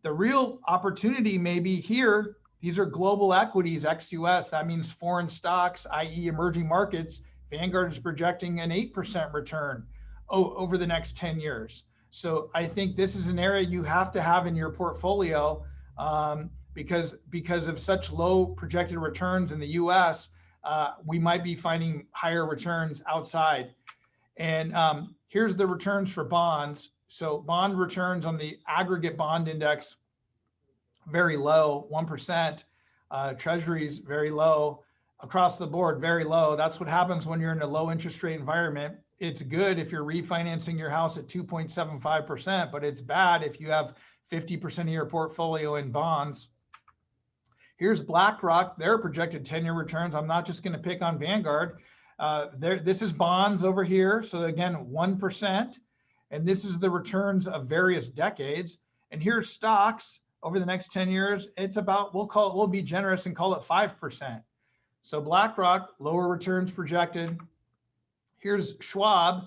the real opportunity may be here. These are global equities, ex-US. That means foreign stocks, i.e. emerging markets. Vanguard is projecting an 8% return over the next 10 years. So I think this is an area you have to have in your portfolio because of such low projected returns in the US, we might be finding higher returns outside. And here's the returns for bonds. So bond returns on the aggregate bond index, very low, 1%. Treasuries, very low. Across the board, very low. That's what happens when you're in a low interest rate environment. It's good if you're refinancing your house at 2.75%, but it's bad if you have 50% of your portfolio in bonds. Here's BlackRock, their projected 10-year returns. I'm not just going to pick on Vanguard. This is bonds over here. So again, 1%. And this is the returns of various decades. And here's stocks over the next 10 years. It's about, we'll be generous and call it 5%. So BlackRock, lower returns projected. Here's Schwab,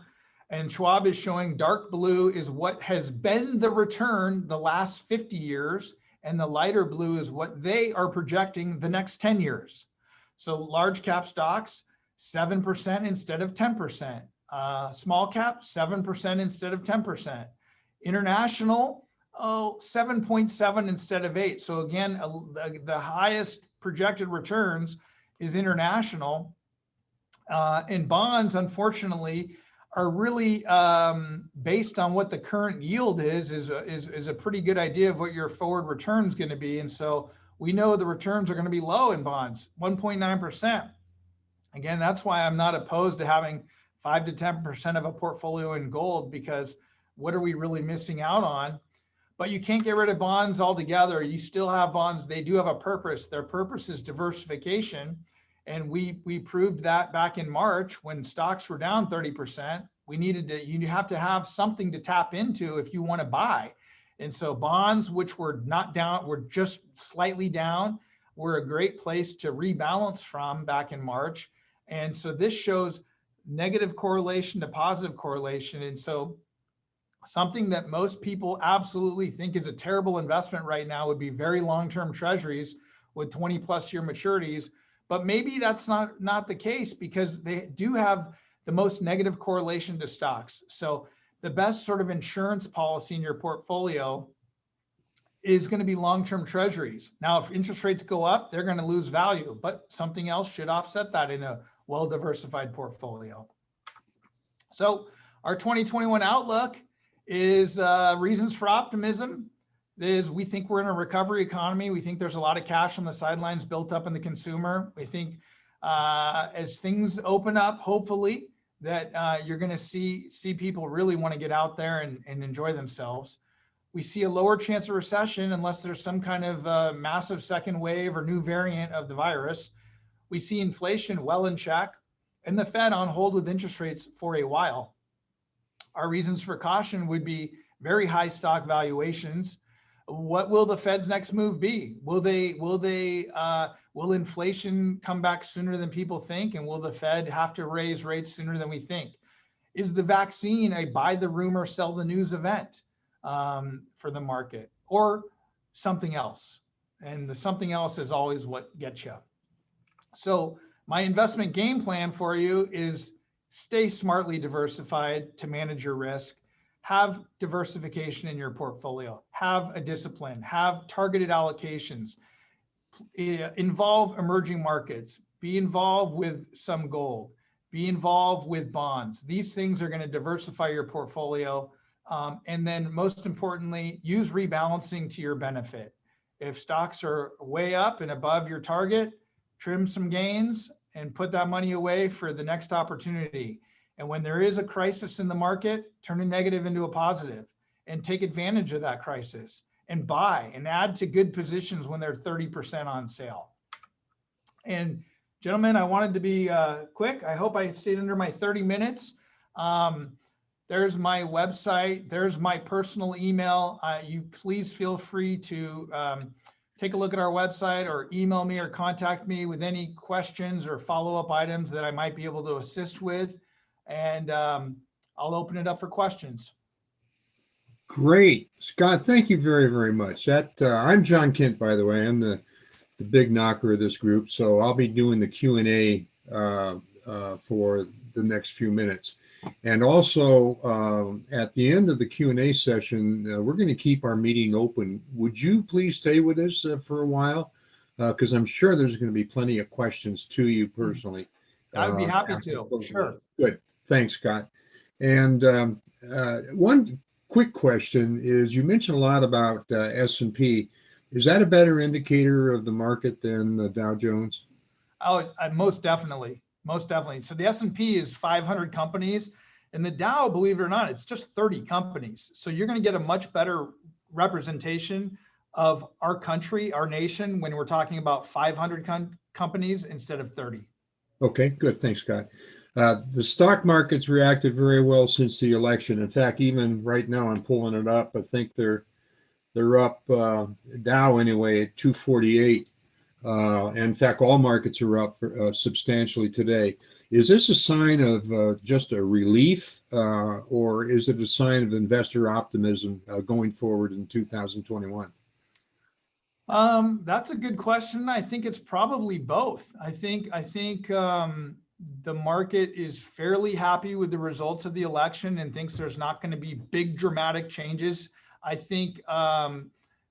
and Schwab is showing dark blue is what has been the return the last 50 years, and the lighter blue is what they are projecting the next 10 years. So large cap stocks, 7% instead of 10%. Small cap, 7% instead of 10%. International, 7.7 instead of 8. So again, the highest projected returns is international. And bonds, unfortunately, are really based on what the current yield is a pretty good idea of what your forward return is going to be. And so we know the returns are going to be low in bonds, 1.9%. Again, that's why I'm not opposed to having 5 to 10% of a portfolio in gold, because what are we really missing out on? But you can't get rid of bonds altogether. You still have bonds. They do have a purpose. Their purpose is diversification. And we proved that back in March when stocks were down 30%. You have to have something to tap into if you want to buy. And so bonds, which were not down, were just slightly down, were a great place to rebalance from back in March. And so this shows negative correlation to positive correlation. And so something that most people absolutely think is a terrible investment right now would be very long-term treasuries with 20+ year maturities. But maybe that's not the case, because they do have the most negative correlation to stocks. So the best sort of insurance policy in your portfolio is going to be long-term treasuries. Now, if interest rates go up, they're going to lose value, but something else should offset that in a well-diversified portfolio. So our 2021 outlook is reasons for optimism. Is we think we're in a recovery economy. We think there's a lot of cash on the sidelines built up in the consumer. We think as things open up, hopefully, that you're going to see people really want to get out there and enjoy themselves. We see a lower chance of recession unless there's some kind of massive second wave or new variant of the virus. We see inflation well in check, and the Fed on hold with interest rates for a while. Our reasons for caution would be very high stock valuations. What will the Fed's next move be? Will inflation come back sooner than people think? And will the Fed have to raise rates sooner than we think? Is the vaccine a buy the rumor, sell the news event for the market, or something else? And the something else is always what gets you. So My investment game plan for you is stay smartly diversified to manage your risk. Have diversification in your portfolio. Have a discipline. Have targeted allocations. Involve emerging markets. Be involved with some gold. Be involved with bonds. These things are going to diversify your portfolio. And then most importantly, use rebalancing to your benefit. If stocks are way up and above your target, trim some gains and put that money away for the next opportunity. And when there is a crisis in the market, turn a negative into a positive and take advantage of that crisis and buy and add to good positions when they're 30% on sale. And gentlemen, I wanted to be quick. I hope I stayed under my 30 minutes. There's my website. There's my personal email. You please feel free to take a look at our website or email me or contact me with any questions or follow-up items that I might be able to assist with. And I'll open it up for questions. Great. Scott, thank you very, very much. I'm John Kent, by the way. I'm the big knocker of this group. So I'll be doing the Q&A for the next few minutes. And also at the end of the Q&A session, we're going to keep our meeting open. Would you please stay with us for a while? Because I'm sure there's going to be plenty of questions to you personally. I'd be happy to. Sure. Good. Thanks, Scott. And one quick question is, you mentioned a lot about S&P. Is that a better indicator of the market than the Dow Jones? Oh, most definitely. Most definitely. So the S&P is 500 companies and the Dow, believe it or not, it's just 30 companies. So you're going to get a much better representation of our country, our nation, when we're talking about 500 companies instead of 30. Okay, good. Thanks, Scott. The stock market's reacted very well since the election. In fact, even right now, I'm pulling it up. I think they're up, Dow anyway, at 248. In fact, all markets are up substantially today. Is this a sign of just a relief, or is it a sign of investor optimism going forward in 2021? That's a good question. I think it's probably both. I think the market is fairly happy with the results of the election and thinks there's not going to be big dramatic changes. I think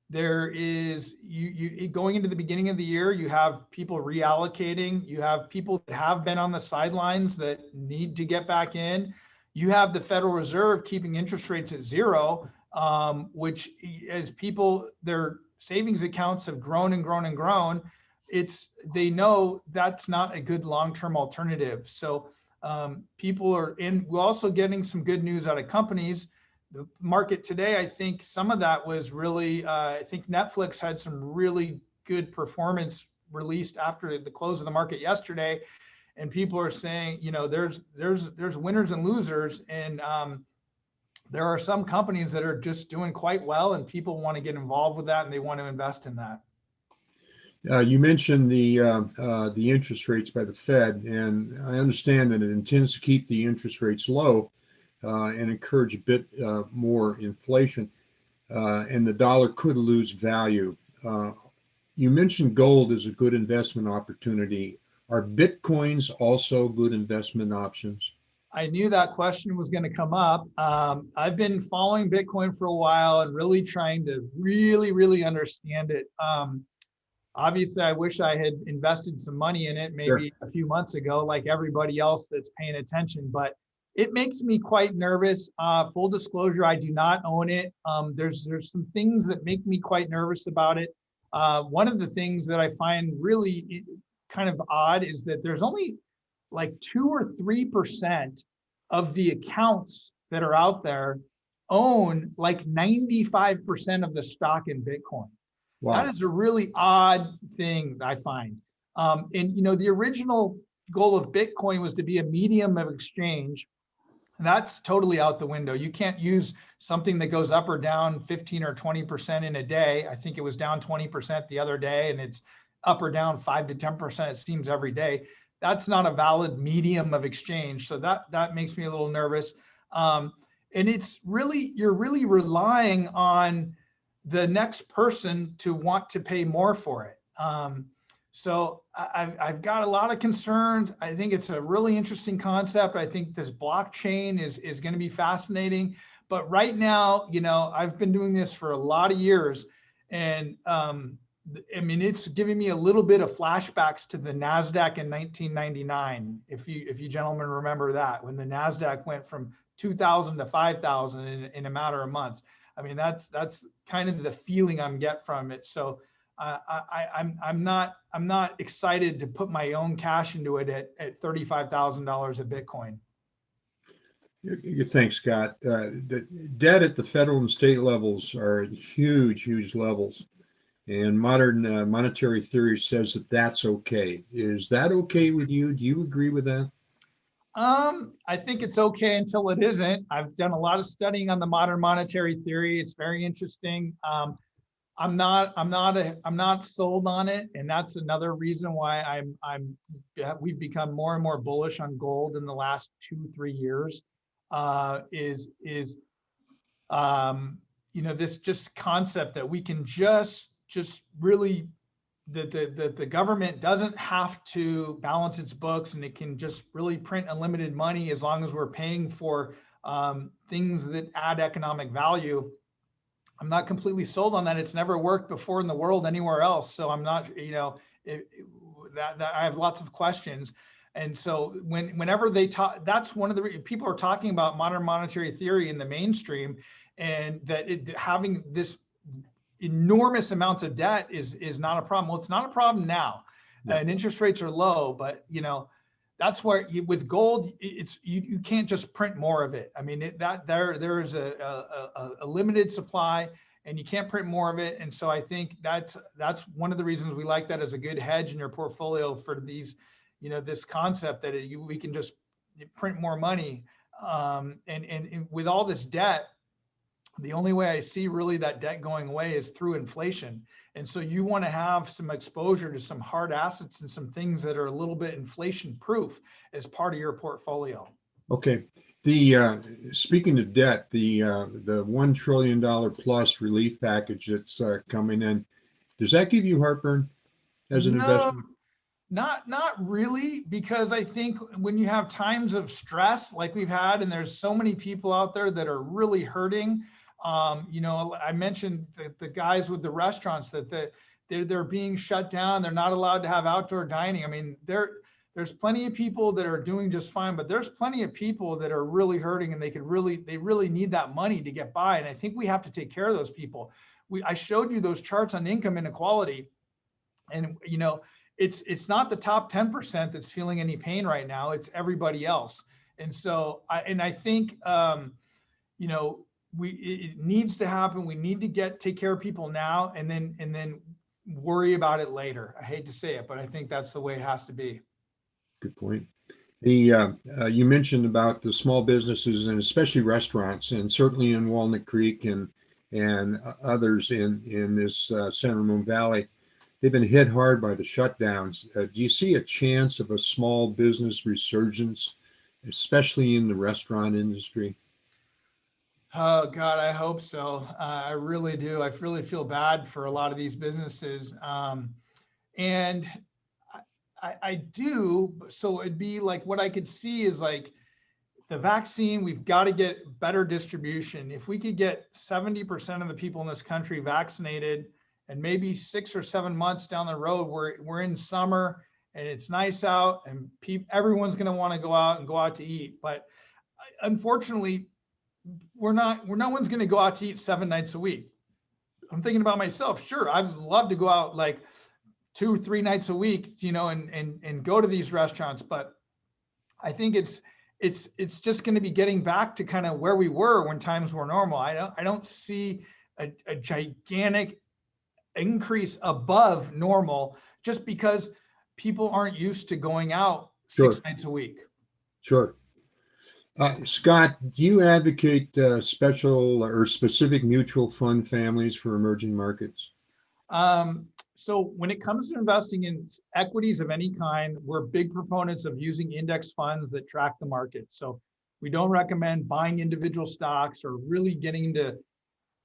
there is, you going into the beginning of the year, you have people reallocating, you have people that have been on the sidelines that need to get back in. You have the Federal Reserve keeping interest rates at zero, which as people, their savings accounts have grown and grown and grown, they know that's not a good long-term alternative. So people are in, we're also getting some good news out of companies. The market today, I think some of that was really, I think Netflix had some really good performance released after the close of the market yesterday. And people are saying, you know, there's winners and losers. And there are some companies that are just doing quite well and people want to get involved with that and they want to invest in that. You mentioned the interest rates by the Fed, and I understand that it intends to keep the interest rates low and encourage a bit more inflation, and the dollar could lose value. You mentioned gold is a good investment opportunity. Are Bitcoins also good investment options? I knew that question was going to come up. I've been following Bitcoin for a while and really trying to really understand it. Obviously, I wish I had invested some money in it maybe a few months ago, like everybody else that's paying attention, but it makes me quite nervous. Full disclosure, I do not own it. There's some things that make me quite nervous about it. One of the things that I find really kind of odd is that there's only like 2 or 3% of the accounts that are out there own like 95% of the stock in Bitcoin. Wow. That is a really odd thing I find. And you know, the original goal of Bitcoin was to be a medium of exchange. And that's totally out the window. You can't use something that goes up or down 15 or 20% in a day. I think it was down 20% the other day, and it's up or down 5 to 10%, it seems, every day. That's not a valid medium of exchange. So that makes me a little nervous. And it's really, you're really relying on the next person to want to pay more for it. So I've got a lot of concerns. I think it's a really interesting concept. I think this blockchain is going to be fascinating. But right now, I've been doing this for a lot of years, and I mean, it's giving me a little bit of flashbacks to the NASDAQ in 1999. If you gentlemen remember that, when the NASDAQ went from 2,000 to 5,000 in a matter of months. I mean, that's kind of the feeling I'm get from it. So I'm not excited to put my own cash into it at $35,000 a Bitcoin. Thanks, Scott. The debt at the federal and state levels are at huge levels. And modern monetary theory says that that's okay. Is that okay with you? Do you agree with that? I think it's okay until it isn't. I've done a lot of studying on the modern monetary theory. It's very interesting. I'm not sold on it, and that's another reason why we've become more and more bullish on gold in the last 2-3 years. This just concept that we can just really, that the government doesn't have to balance its books, and it can just really print unlimited money as long as we're paying for things that add economic value. I'm not completely sold on that. It's never worked before in the world anywhere else. So I'm not, that I have lots of questions. And so whenever they talk, that's one of the people are talking about modern monetary theory in the mainstream, and that having this enormous amounts of debt is not a problem. Well, it's not a problem now, and interest rates are low, but that's where with gold, you can't just print more of it. I mean, there is a limited supply, and you can't print more of it. And so I think that's one of the reasons we like that as a good hedge in your portfolio for these, this concept that we can just print more money. And with all this debt, the only way I see really that debt going away is through inflation. And so you want to have some exposure to some hard assets and some things that are a little bit inflation proof as part of your portfolio. Okay. Speaking of debt, the $1 trillion plus relief package that's coming in, does that give you heartburn as an investment? Not really, because I think when you have times of stress like we've had, and there's so many people out there that are really hurting. I mentioned the guys with the restaurants that they're being shut down. They're not allowed to have outdoor dining. I mean, there's plenty of people that are doing just fine, but there's plenty of people that are really hurting, and they really need that money to get by. And I think we have to take care of those people. I showed you those charts on income inequality, and it's not the top 10% that's feeling any pain right now. It's everybody else. And so I think it needs to happen. We need to take care of people now, and then worry about it later. I hate to say it, but I think that's the way it has to be. Good point. You mentioned about the small businesses, and especially restaurants, and certainly in Walnut Creek and others in this San Ramon Valley, they've been hit hard by the shutdowns. Do you see a chance of a small business resurgence, especially in the restaurant industry? Oh God, I hope so. I really do. I really feel bad for a lot of these businesses. And I do. So it'd be like, what I could see is like the vaccine, we've got to get better distribution. If we could get 70% of the people in this country vaccinated, and maybe 6 or 7 months down the road, we're in summer and it's nice out, and everyone's going to want to go out to eat. But unfortunately, no one's going to go out to eat 7 nights a week. I'm thinking about myself. Sure, I'd love to go out like 2 or 3 nights a week, and go to these restaurants. But I think it's just going to be getting back to kind of where we were when times were normal. I don't see a gigantic increase above normal, just because people aren't used to going out 6 nights a week. Sure. Scott, do you advocate special or specific mutual fund families for emerging markets? So when it comes to investing in equities of any kind, we're big proponents of using index funds that track the market. So we don't recommend buying individual stocks or really getting into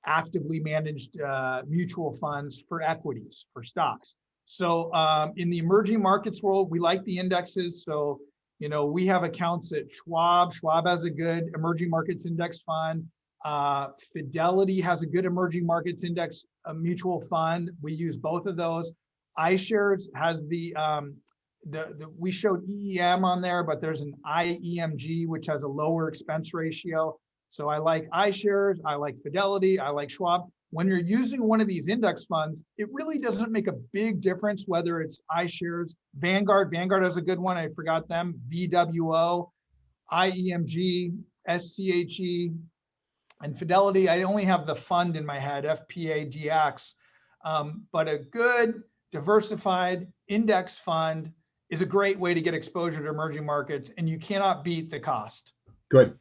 actively managed mutual funds for equities, for stocks. So in the emerging markets world, we like the indexes. So, you know, we have accounts at Schwab. Schwab has a good emerging markets index fund. Fidelity has a good emerging markets index mutual fund. We use both of those. iShares has we showed EEM on there, but there's an IEMG, which has a lower expense ratio. So I like iShares, I like Fidelity, I like Schwab. When you're using one of these index funds, it really doesn't make a big difference whether it's iShares, Vanguard has a good one, I forgot them, VWO, IEMG, SCHE, and Fidelity. I only have the fund in my head, FPADX, but a good diversified index fund is a great way to get exposure to emerging markets, and you cannot beat the cost. Good.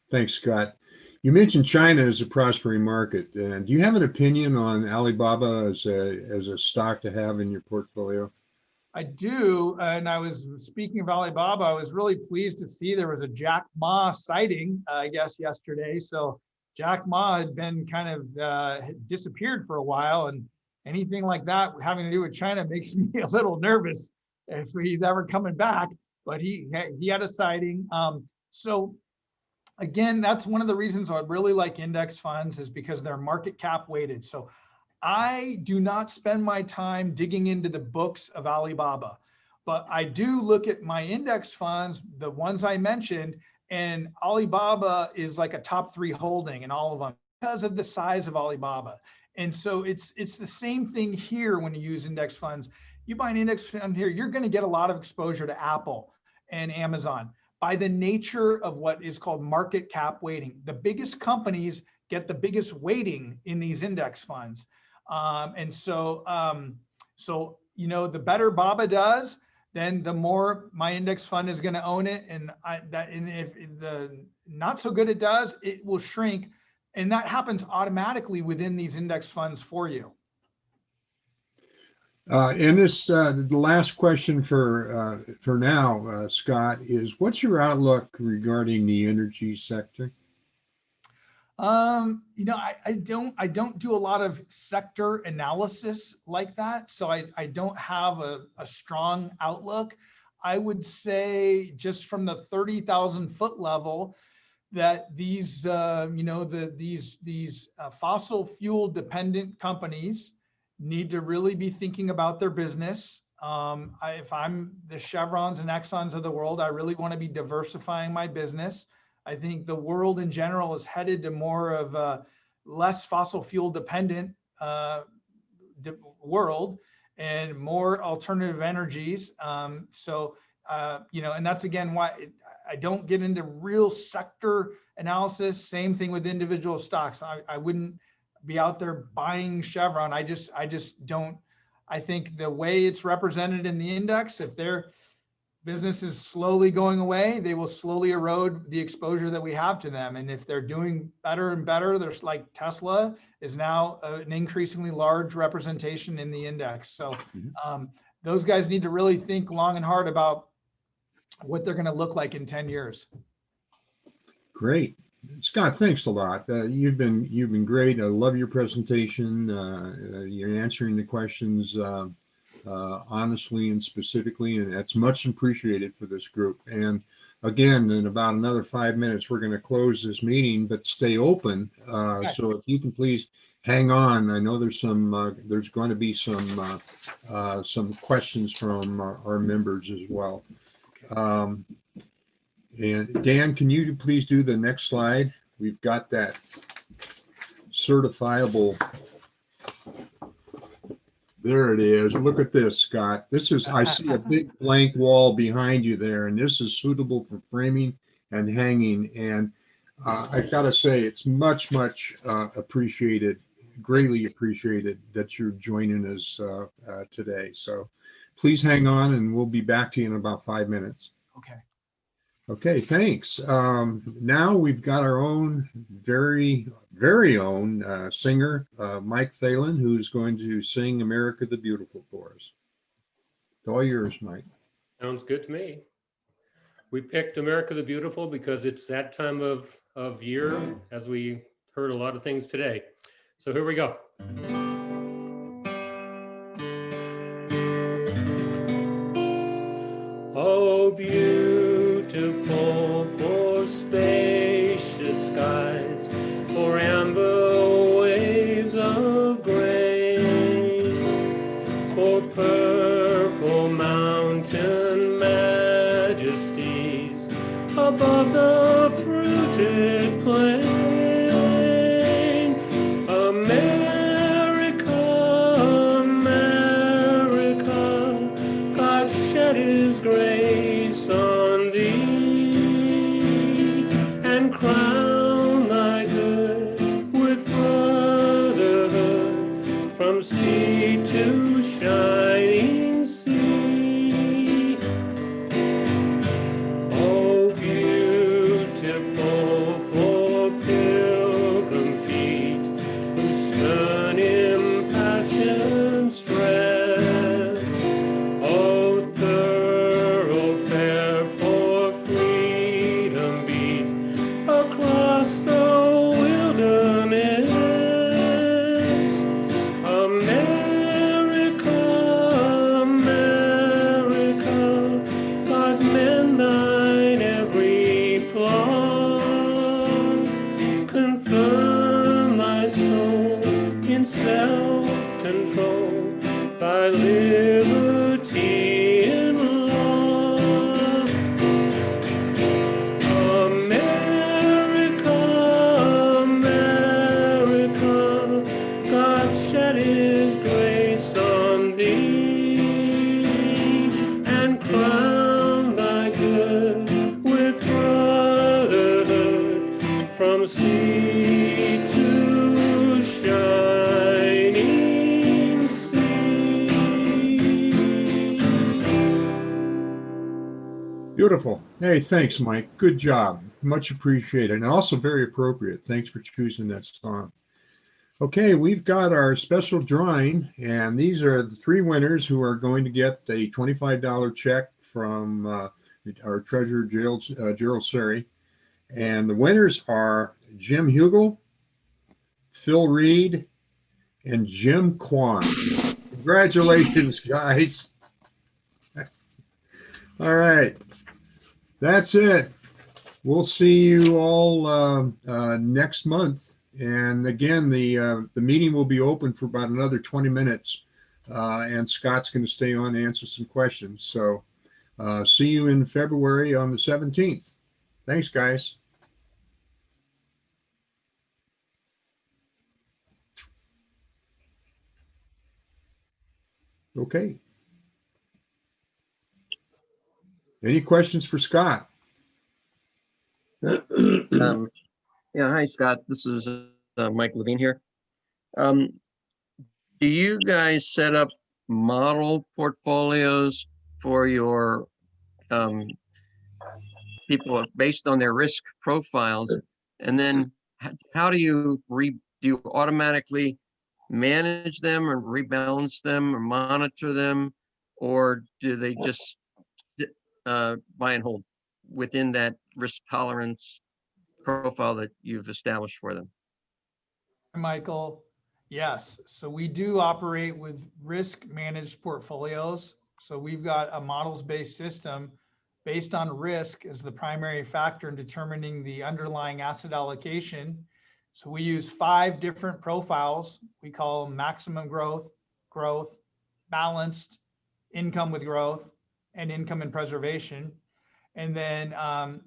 Thanks, Scott. You mentioned China as a prospering market. And do you have an opinion on Alibaba as a stock to have in your portfolio? I do, and I was speaking of Alibaba, I was really pleased to see there was a Jack Ma sighting, I guess, yesterday. So Jack Ma had been kind of disappeared for a while, and anything like that having to do with China makes me a little nervous if he's ever coming back. But he had a sighting. So again, that's one of the reasons I really like index funds, is because they're market cap weighted. So I do not spend my time digging into the books of Alibaba, but I do look at my index funds, the ones I mentioned, and Alibaba is like a top 3 holding in all of them because of the size of Alibaba. And so it's the same thing here when you use index funds. You buy an index fund here, you're going to get a lot of exposure to Apple and Amazon by the nature of what is called market cap weighting. The biggest companies get the biggest weighting in these index funds. So you know, the better Baba does, then the more my index fund is going to own it. And if the not so good it does, it will shrink. And that happens automatically within these index funds for you. And this, the last question for now, Scott, is what's your outlook regarding the energy sector? You know, I don't do a lot of sector analysis like that. So I don't have a strong outlook. I would say just from the 30,000 foot level that these, you know, these fossil fuel dependent companies need to really be thinking about their business. If I'm the Chevrons and Exxons of the world, I really want to be diversifying my business. I think the world in general is headed to more of a less fossil fuel dependent world and more alternative energies. You know, and that's again why I don't get into real sector analysis. Same thing with individual stocks. I wouldn't be out there buying Chevron. I just don't. I think the way it's represented in the index, if their business is slowly going away, they will slowly erode the exposure that we have to them. And if they're doing better and better, there's like Tesla is now an increasingly large representation in the index. So those guys need to really think long and hard about what they're going to look like in 10 years. Great. Scott, thanks a lot. You've been great. I love your presentation. You're answering the questions honestly and specifically, and that's much appreciated for this group. And again, in about another 5 minutes, we're going to close this meeting, but stay open. So if you can please hang on. I know there's going to be some questions from our members as well. And Dan, can you please do the next slide? We've got that certifiable. There it is. Look at this, Scott. This is, I see a big blank wall behind you there, and this is suitable for framing and hanging. And I've got to say, it's much appreciated, greatly appreciated that you're joining us today. So please hang on, and we'll be back to you in about 5 minutes. Okay. Okay, thanks. Now we've got our own very own singer, Mike Thalen, who's going to sing America the Beautiful for us. It's all yours, Mike. Sounds good to me. We picked America the Beautiful because it's that time of year, as we heard a lot of things today. So here we go. painted plain. America, America, God shed his grace on thee and crown thy good with brotherhood from sea to shining sea. Oh, beautiful for pilgrim feet who stern impassioned stress. Oh, thoroughfare for freedom beat across the wilderness. America, America, God mend thine every flaw. Confirm thy soul in self-control, thy liberty in law. America, America, God shed his grace on thee and crown thy good with brotherhood from sea to shining sea. Beautiful. Hey, thanks, Mike. Good job. Much appreciated. And also very appropriate. Thanks for choosing that song. Okay, we've got our special drawing, and these are the three winners who are going to get a $25 check from our treasurer, Gerald Sari. And the winners are Jim Hugel, Phil Reed, and Jim Kwan. Congratulations, guys. All right. That's it. We'll see you all next month. And again, the meeting will be open for about another 20 minutes. And Scott's going to stay on to answer some questions. So see you in February on the 17th. Thanks, guys. Okay. Any questions for Scott? Yeah, hi, Scott. This is Mike Levine here. Do you guys set up model portfolios for your people based on their risk profiles? And then how do you automatically manage them or rebalance them or monitor them? Or do they just buy and hold within that risk tolerance profile that you've established for them? Michael, yes. So we do operate with risk managed portfolios. So we've got a models-based system based on risk as the primary factor in determining the underlying asset allocation. So we use 5 different profiles. We call them maximum growth, balanced, income with growth, and income and preservation. And then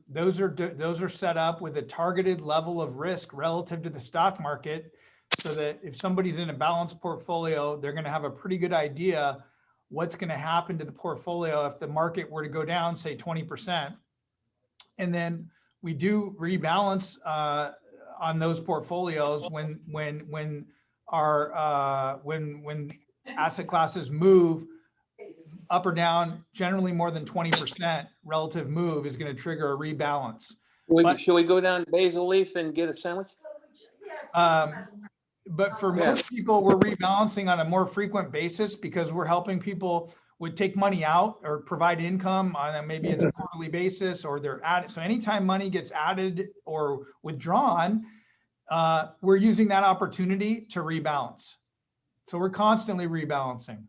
those are set up with a targeted level of risk relative to the stock market, so that if somebody's in a balanced portfolio, they're going to have a pretty good idea what's going to happen to the portfolio if the market were to go down, say 20%. And then we do rebalance on those portfolios when asset classes move up or down. Generally more than 20% relative move is going to trigger a rebalance. Should we go down to Basil Leaf and get a sandwich? But for most people, we're rebalancing on a more frequent basis because we're helping people would take money out or provide income on maybe it's a quarterly basis, or they're added. So anytime money gets added or withdrawn, we're using that opportunity to rebalance. So we're constantly rebalancing.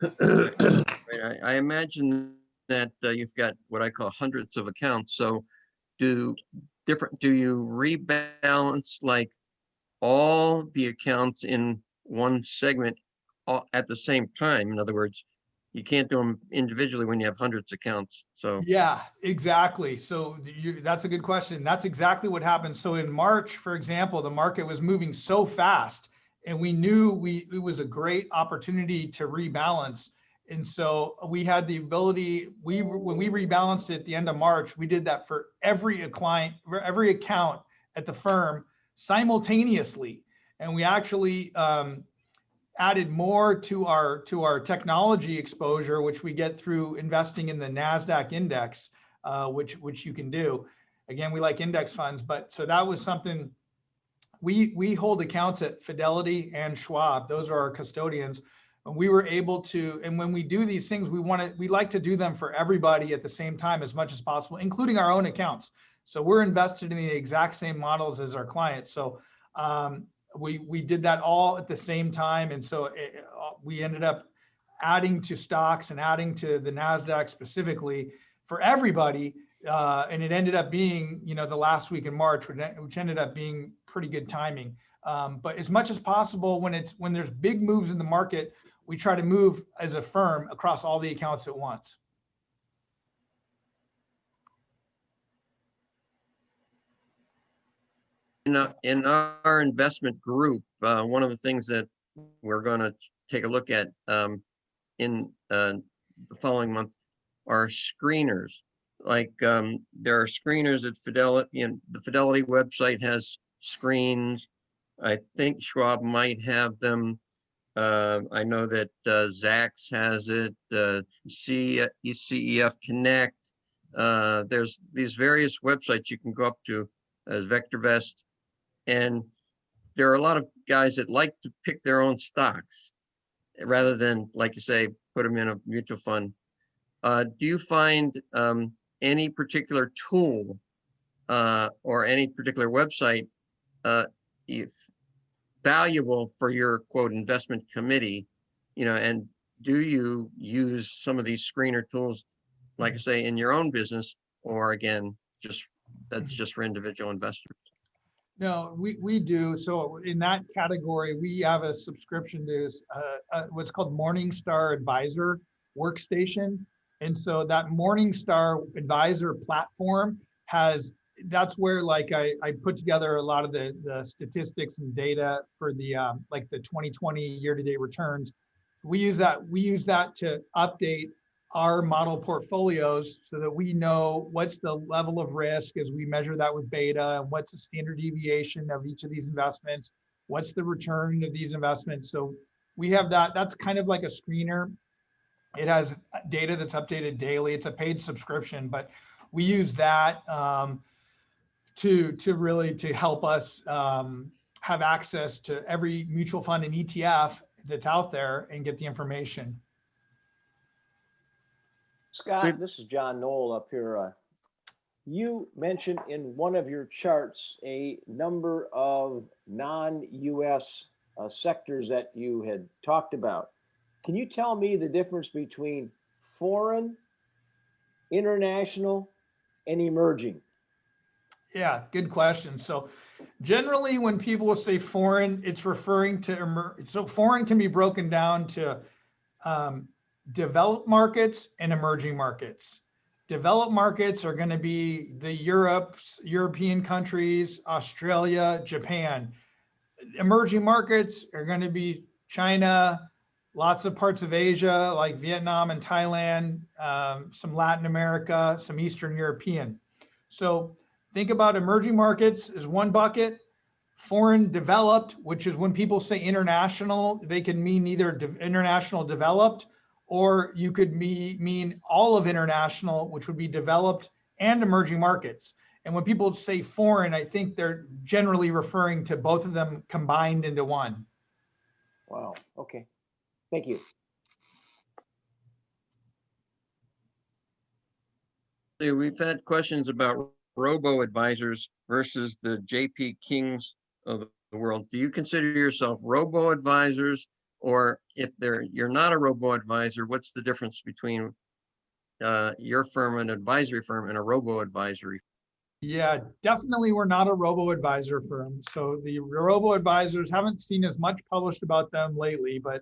I imagine that you've got what I call hundreds of accounts. So do you rebalance like all the accounts in one segment at the same time? In other words, you can't do them individually when you have hundreds of accounts. So Yeah, exactly. So that's a good question. That's exactly what happened. So in March, for example, the market was moving so fast, and we knew it was a great opportunity to rebalance. And so we had the ability, when we rebalanced at the end of March, we did that for every client, every account at the firm simultaneously. And we actually added more to our technology exposure, which we get through investing in the NASDAQ index, which you can do. Again, we like index funds, but so that was something. We hold accounts at Fidelity and Schwab. Those are our custodians. And we were able to, and when we do these things, we like to do them for everybody at the same time as much as possible, including our own accounts. So we're invested in the exact same models as our clients. So we did that all at the same time. And so we ended up adding to stocks and adding to the NASDAQ specifically for everybody. And it ended up being, the last week in March, which ended up being pretty good timing. But as much as possible, when there's big moves in the market, we try to move as a firm across all the accounts at once. in our investment group, one of the things that we're going to take a look at in the following month are screeners. Like there are screeners at Fidelity, and the Fidelity website has screens. I think Schwab might have them. I know that Zacks has it, CEF Connect. There's these various websites you can go up to as VectorVest. And there are a lot of guys that like to pick their own stocks rather than, like you say, put them in a mutual fund. Do you find any particular tool or any particular website if valuable for your quote investment committee, and do you use some of these screener tools, like I say, in your own business, or again, that's just for individual investors? No, we do. So in that category, we have a subscription to what's called Morningstar Advisor Workstation. And so that Morningstar Advisor platform that's where like I put together a lot of the statistics and data for the like the 2020 year-to-date returns. We use that to update our model portfolios so that we know what's the level of risk as we measure that with beta, and what's the standard deviation of each of these investments, what's the return of these investments. So we have that's kind of like a screener. It has data that's updated daily. It's a paid subscription, but we use that to really help us have access to every mutual fund and ETF that's out there and get the information. Scott, this is John Knoll up here. You mentioned in one of your charts a number of non-US sectors that you had talked about. Can you tell me the difference between foreign, international, and emerging? Yeah, good question. So generally when people will say foreign, it's referring to, so foreign can be broken down to developed markets and emerging markets. Developed markets are going to be the European countries, Australia, Japan. Emerging markets are going to be China, lots of parts of Asia like Vietnam and Thailand, some Latin America, some Eastern European. So think about emerging markets as one bucket. Foreign developed, which is when people say international, they can mean either international developed, or you could mean all of international, which would be developed and emerging markets. And when people say foreign, I think they're generally referring to both of them combined into one. Wow, okay, thank you. We've had questions about robo-advisors versus the JP Kings of the world. Do you consider yourself robo-advisors? Or if you're not a robo-advisor, what's the difference between your firm, an advisory firm, and a robo-advisory? Yeah, definitely we're not a robo-advisor firm. So the robo-advisors, haven't seen as much published about them lately, but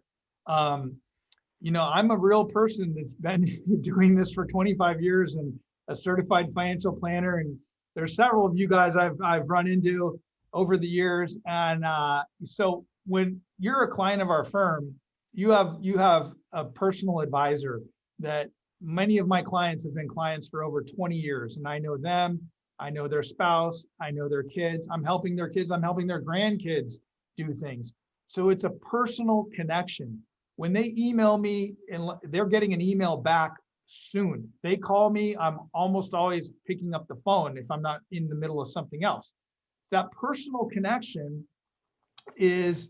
I'm a real person that's been doing this for 25 years and a certified financial planner. And there's several of you guys I've run into over the years. And so when you're a client of our firm, you have a personal advisor that many of my clients have been clients for over 20 years. And I know them, I know their spouse, I know their kids. I'm helping their kids, I'm helping their grandkids do things. So it's a personal connection. When they email me and they're getting an email back soon, they call me, I'm almost always picking up the phone if I'm not in the middle of something else. That personal connection is,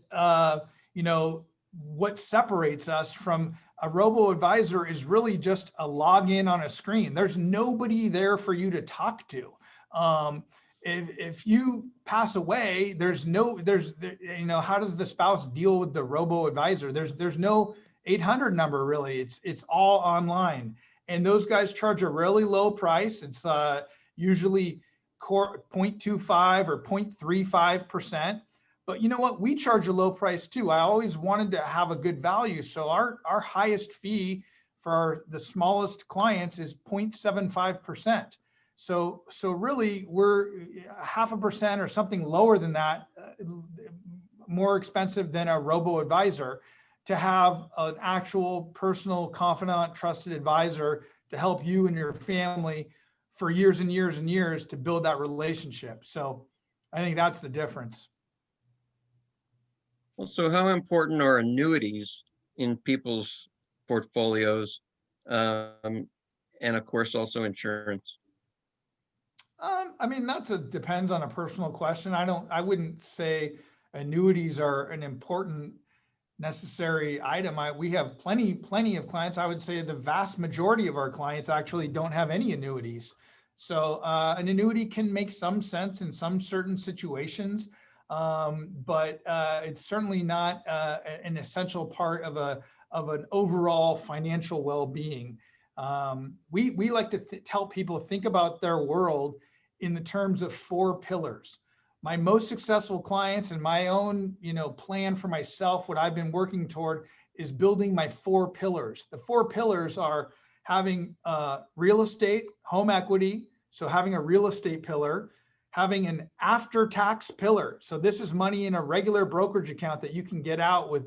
what separates us from a robo-advisor is really just a login on a screen. There's nobody there for you to talk to. If you pass away, how does the spouse deal with the robo-advisor? There's no 800 number really. It's all online. And those guys charge a really low price. It's usually 0.25 or 0.35%. But you know what? We charge a low price too. I always wanted to have a good value. So our highest fee for the smallest clients is 0.75%. So really we're 0.5% or something lower than that, more expensive than a robo-advisor, to have an actual personal, confidant, trusted advisor to help you and your family for years and years and years to build that relationship. So I think that's the difference. So how important are annuities in people's portfolios? And of course, also insurance. Depends on a personal question. I wouldn't say annuities are an important necessary item. We have plenty of clients. I would say the vast majority of our clients actually don't have any annuities. So an annuity can make some sense in some certain situations, but it's certainly not an essential part of an overall financial well-being. We like to tell people, think about their world in the terms of 4 pillars. My most successful clients and my own, plan for myself, what I've been working toward is building my 4 pillars. The 4 pillars are having real estate, home equity. So having a real estate pillar, having an after-tax pillar. So this is money in a regular brokerage account that you can get out with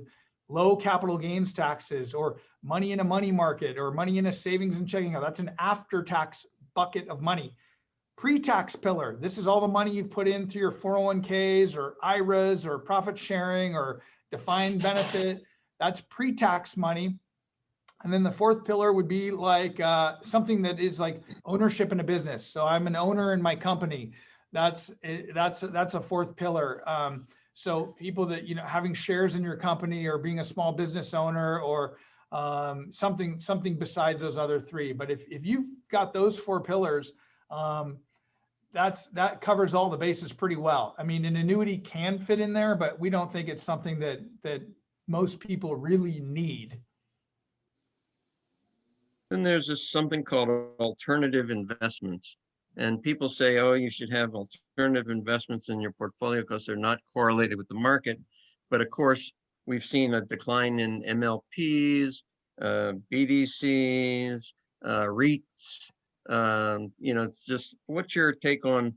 low capital gains taxes, or money in a money market, or money in a savings and checking account. That's an after-tax bucket of money. Pre-tax pillar, this is all the money you've put in through your 401ks or IRAs or profit sharing or defined benefit. That's pre-tax money. And then the 4th pillar would be like something that is like ownership in a business. So I'm an owner in my company. That's a 4th pillar. So people that, having shares in your company or being a small business owner or something besides those other 3. But if you've got those 4 pillars, that covers all the bases pretty well. I mean, an annuity can fit in there, but we don't think it's something that most people really need. Then there's something called alternative investments. And people say, oh, you should have alternative investments in your portfolio because they're not correlated with the market. But of course, we've seen a decline in MLPs, BDCs, REITs. It's just, what's your take on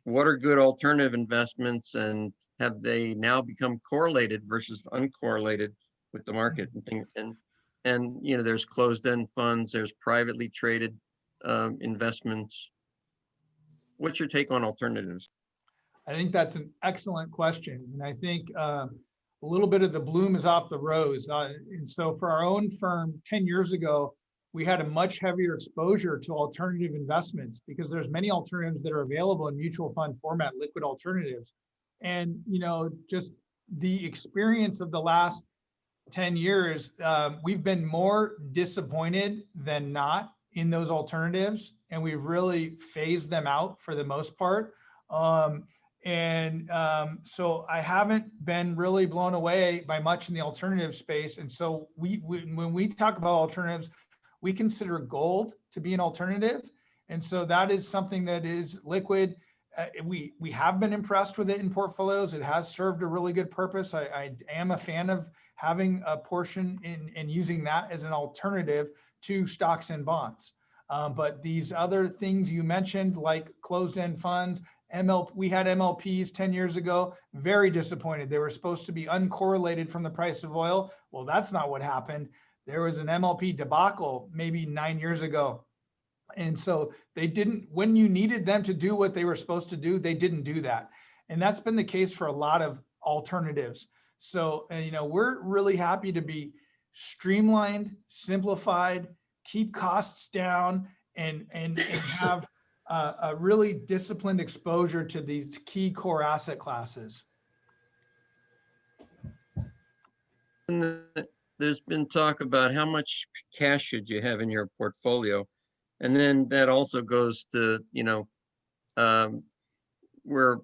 what are good alternative investments, and have they now become correlated versus uncorrelated with the market and things? And there's closed-end funds, there's privately traded investments. What's your take on alternatives? I think that's an excellent question. And I think a little bit of the bloom is off the rose. And so for our own firm 10 years ago, we had a much heavier exposure to alternative investments because there's many alternatives that are available in mutual fund format, liquid alternatives. And, just the experience of the last 10 years, we've been more disappointed than not in those alternatives, and we've really phased them out for the most part. So I haven't been really blown away by much in the alternative space. And so when we talk about alternatives, we consider gold to be an alternative. And so that is something that is liquid. We have been impressed with it in portfolios. It has served a really good purpose. I am a fan of having a portion in and using that as an alternative to stocks and bonds. But these other things you mentioned, like closed-end funds, we had MLPs 10 years ago, very disappointed. They were supposed to be uncorrelated from the price of oil. Well, that's not what happened. There was an MLP debacle maybe 9 years ago. And so they didn't, when you needed them to do what they were supposed to do, they didn't do that. And that's been the case for a lot of alternatives. So, we're really happy to be streamlined, simplified, keep costs down, and have a really disciplined exposure to these key core asset classes. And there's been talk about how much cash should you have in your portfolio. And then that also goes to, where,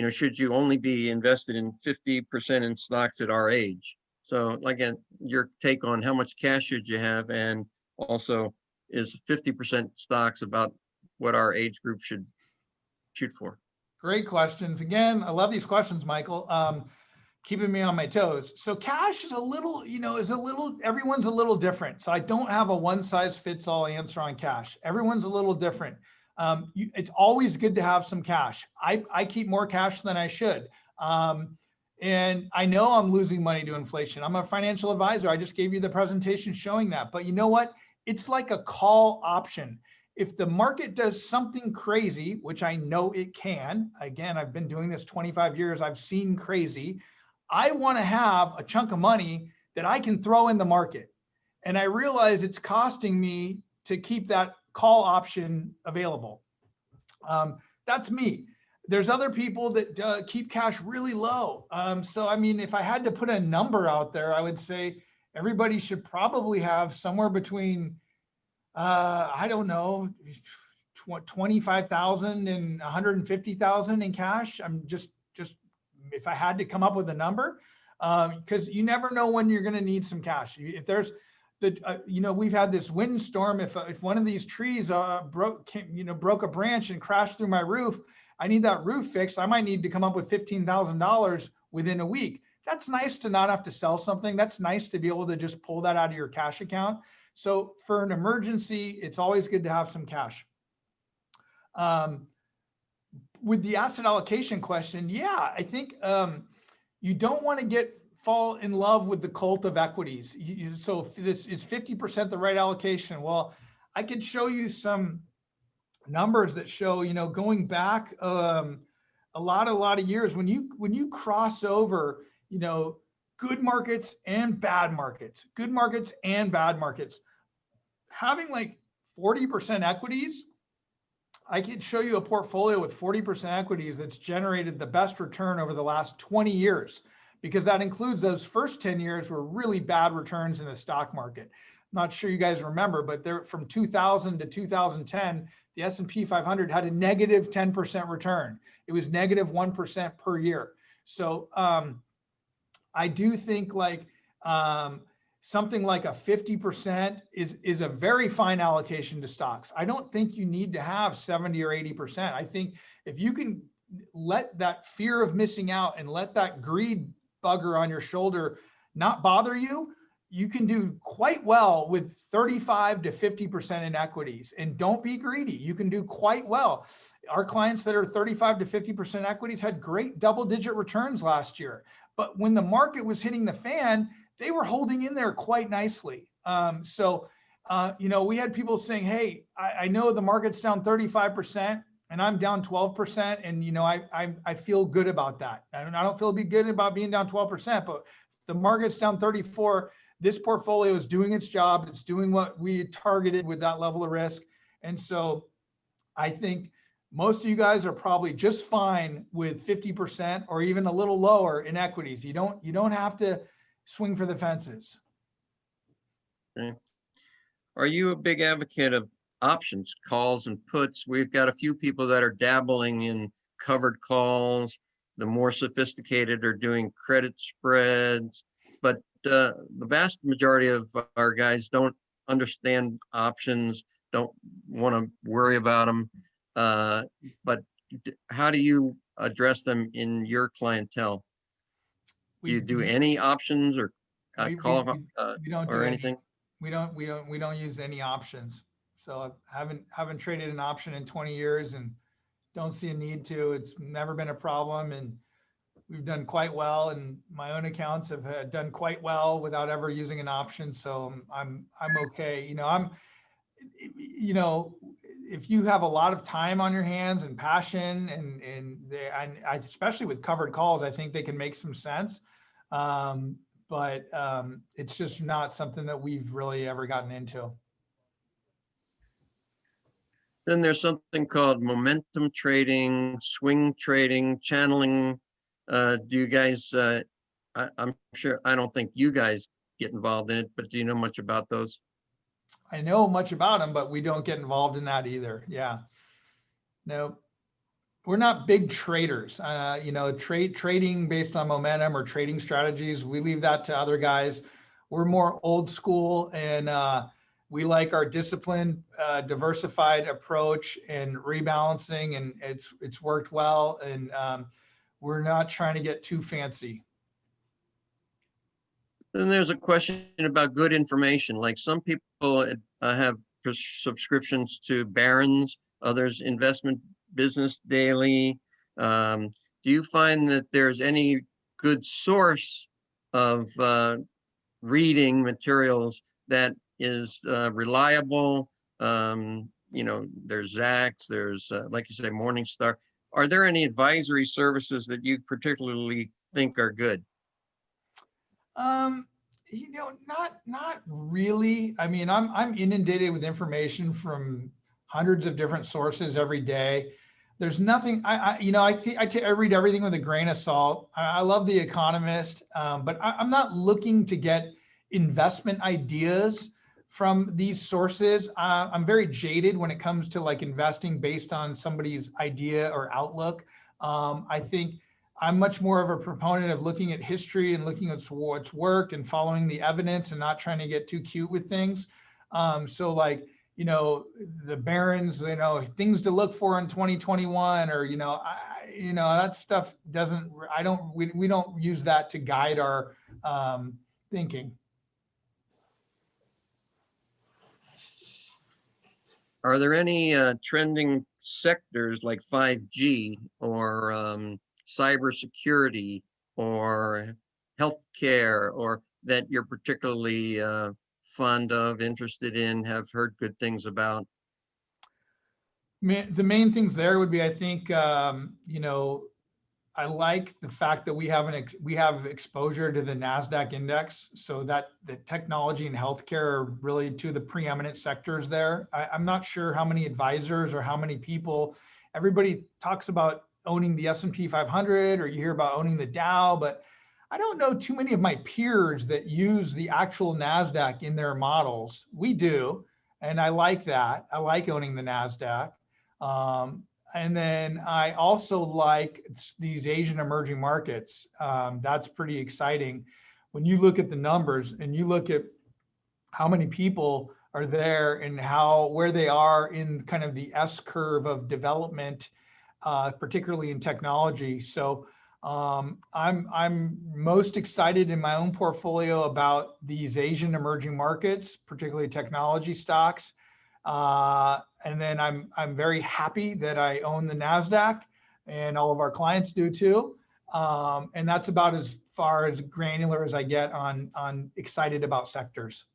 should you only be invested in 50% in stocks at our age? So again, your take on how much cash should you have, and also is 50% stocks about what our age group should shoot for? Great questions. Again, I love these questions, Michael. Keeping me on my toes. So cash is a little, everyone's a little different. So I don't have a one size fits all answer on cash. Everyone's a little different. It's always good to have some cash. I keep more cash than I should. And I know I'm losing money to inflation. I'm a financial advisor. I just gave you the presentation showing that. But you know what? It's like a call option. If the market does something crazy, which I know it can, again, I've been doing this 25 years, I've seen crazy. I want to have a chunk of money that I can throw in the market. And I realize it's costing me to keep that call option available. That's me. There's other people that keep cash really low. So, I mean, if I had to put a number out there, I would say everybody should probably have somewhere between, I don't know, 25,000 and 150,000 in cash. I'm just if I had to come up with a number, because you never know when you're going to need some cash. If there's we've had this windstorm. If one of these trees broke a branch and crashed through my roof, I need that roof fixed. I might need to come up with $15,000 within a week. That's nice to not have to sell something. That's nice to be able to just pull that out of your cash account. So for an emergency, it's always good to have some cash. With the asset allocation question, yeah, I think you don't want to fall in love with the cult of equities. So if this is 50% the right allocation, well, I could show you some numbers that show, going back a lot of years, when you cross over, good markets and bad markets, having like 40% equities, I could show you a portfolio with 40% equities that's generated the best return over the last 20 years, because that includes those first 10 years were really bad returns in the stock market. I'm not sure you guys remember, but they're from 2000 to 2010, the S&P 500 had a negative 10% return. It was negative 1% per year. So I do think something like a 50% is a very fine allocation to stocks. I don't think you need to have 70 or 80%. I think if you can let that fear of missing out and let that greed bugger on your shoulder not bother you, you can do quite well with 35 to 50% in equities. And don't be greedy. You can do quite well. Our clients that are 35 to 50% equities had great double-digit returns last year. But when the market was hitting the fan, they were holding in there quite nicely. We had people saying, hey, I know the market's down 35% and I'm down 12%. And, I feel good about that. I don't feel good about being down 12%, but the market's down 34%. This portfolio is doing its job. It's doing what we targeted with that level of risk. And so I think most of you guys are probably just fine with 50% or even a little lower in equities. You don't have to swing for the fences. Okay. Are you a big advocate of options, calls and puts? We've got a few people that are dabbling in covered calls. The more sophisticated are doing credit spreads, but the vast majority of our guys don't understand options, don't want to worry about them. But how do you address them in your clientele? Do you do any options or We call we don't do or any. anything? We don't use any options. So I haven't traded an option in 20 years and don't see a need to. It's never been a problem, and we've done quite well. And my own accounts have done quite well without ever using an option. So I'm okay. You know, if you have a lot of time on your hands and passion, and I, especially with covered calls, I think they can make some sense. But it's just not something that we've really ever gotten into. Then there's something called momentum trading, swing trading, channeling. Do you guys, I'm sure, I don't think you guys get involved in it, but do you know much about those? I know much about them, but we don't get involved in that either. Yeah. No, we're not big traders. Trading based on momentum or trading strategies, we leave that to other guys. We're more old school, and we like our disciplined, diversified approach and rebalancing, and it's worked well. And we're not trying to get too fancy. Then there's a question about good information. Like some people have subscriptions to Barron's, others Investment Business Daily. Do you find that there's any good source of reading materials that is reliable? There's Zacks, there's like you say, Morningstar. Are there any advisory services that you particularly think are good? Not really. I mean, I'm inundated with information from hundreds of different sources every day. There's nothing. I read everything with a grain of salt. I love The Economist, but I'm not looking to get investment ideas from these sources. I'm very jaded when it comes to like investing based on somebody's idea or outlook. I think I'm much more of a proponent of looking at history and looking at what's worked and following the evidence and not trying to get too cute with things. So like, the Barron's, things to look for in 2021, or, that stuff we don't use that to guide our thinking. Are there any trending sectors like 5G or cybersecurity or healthcare, or that you're particularly fond of, interested in, have heard good things about? The main things there would be, I think, I like the fact that we have exposure to the NASDAQ index, so that the technology and healthcare are really two of the preeminent sectors there. I'm not sure how many advisors or how many people, everybody talks about owning the S&P 500, or you hear about owning the Dow, but I don't know too many of my peers that use the actual NASDAQ in their models. We do, and I like that. I like owning the NASDAQ. And then I also like these Asian emerging markets. That's pretty exciting. When you look at the numbers and you look at how many people are there and where they are in kind of the S curve of development, particularly in technology. So I'm most excited in my own portfolio about these Asian emerging markets, particularly technology stocks. And then I'm very happy that I own the NASDAQ, and all of our clients do too. And that's about as far as granular as I get on excited about sectors.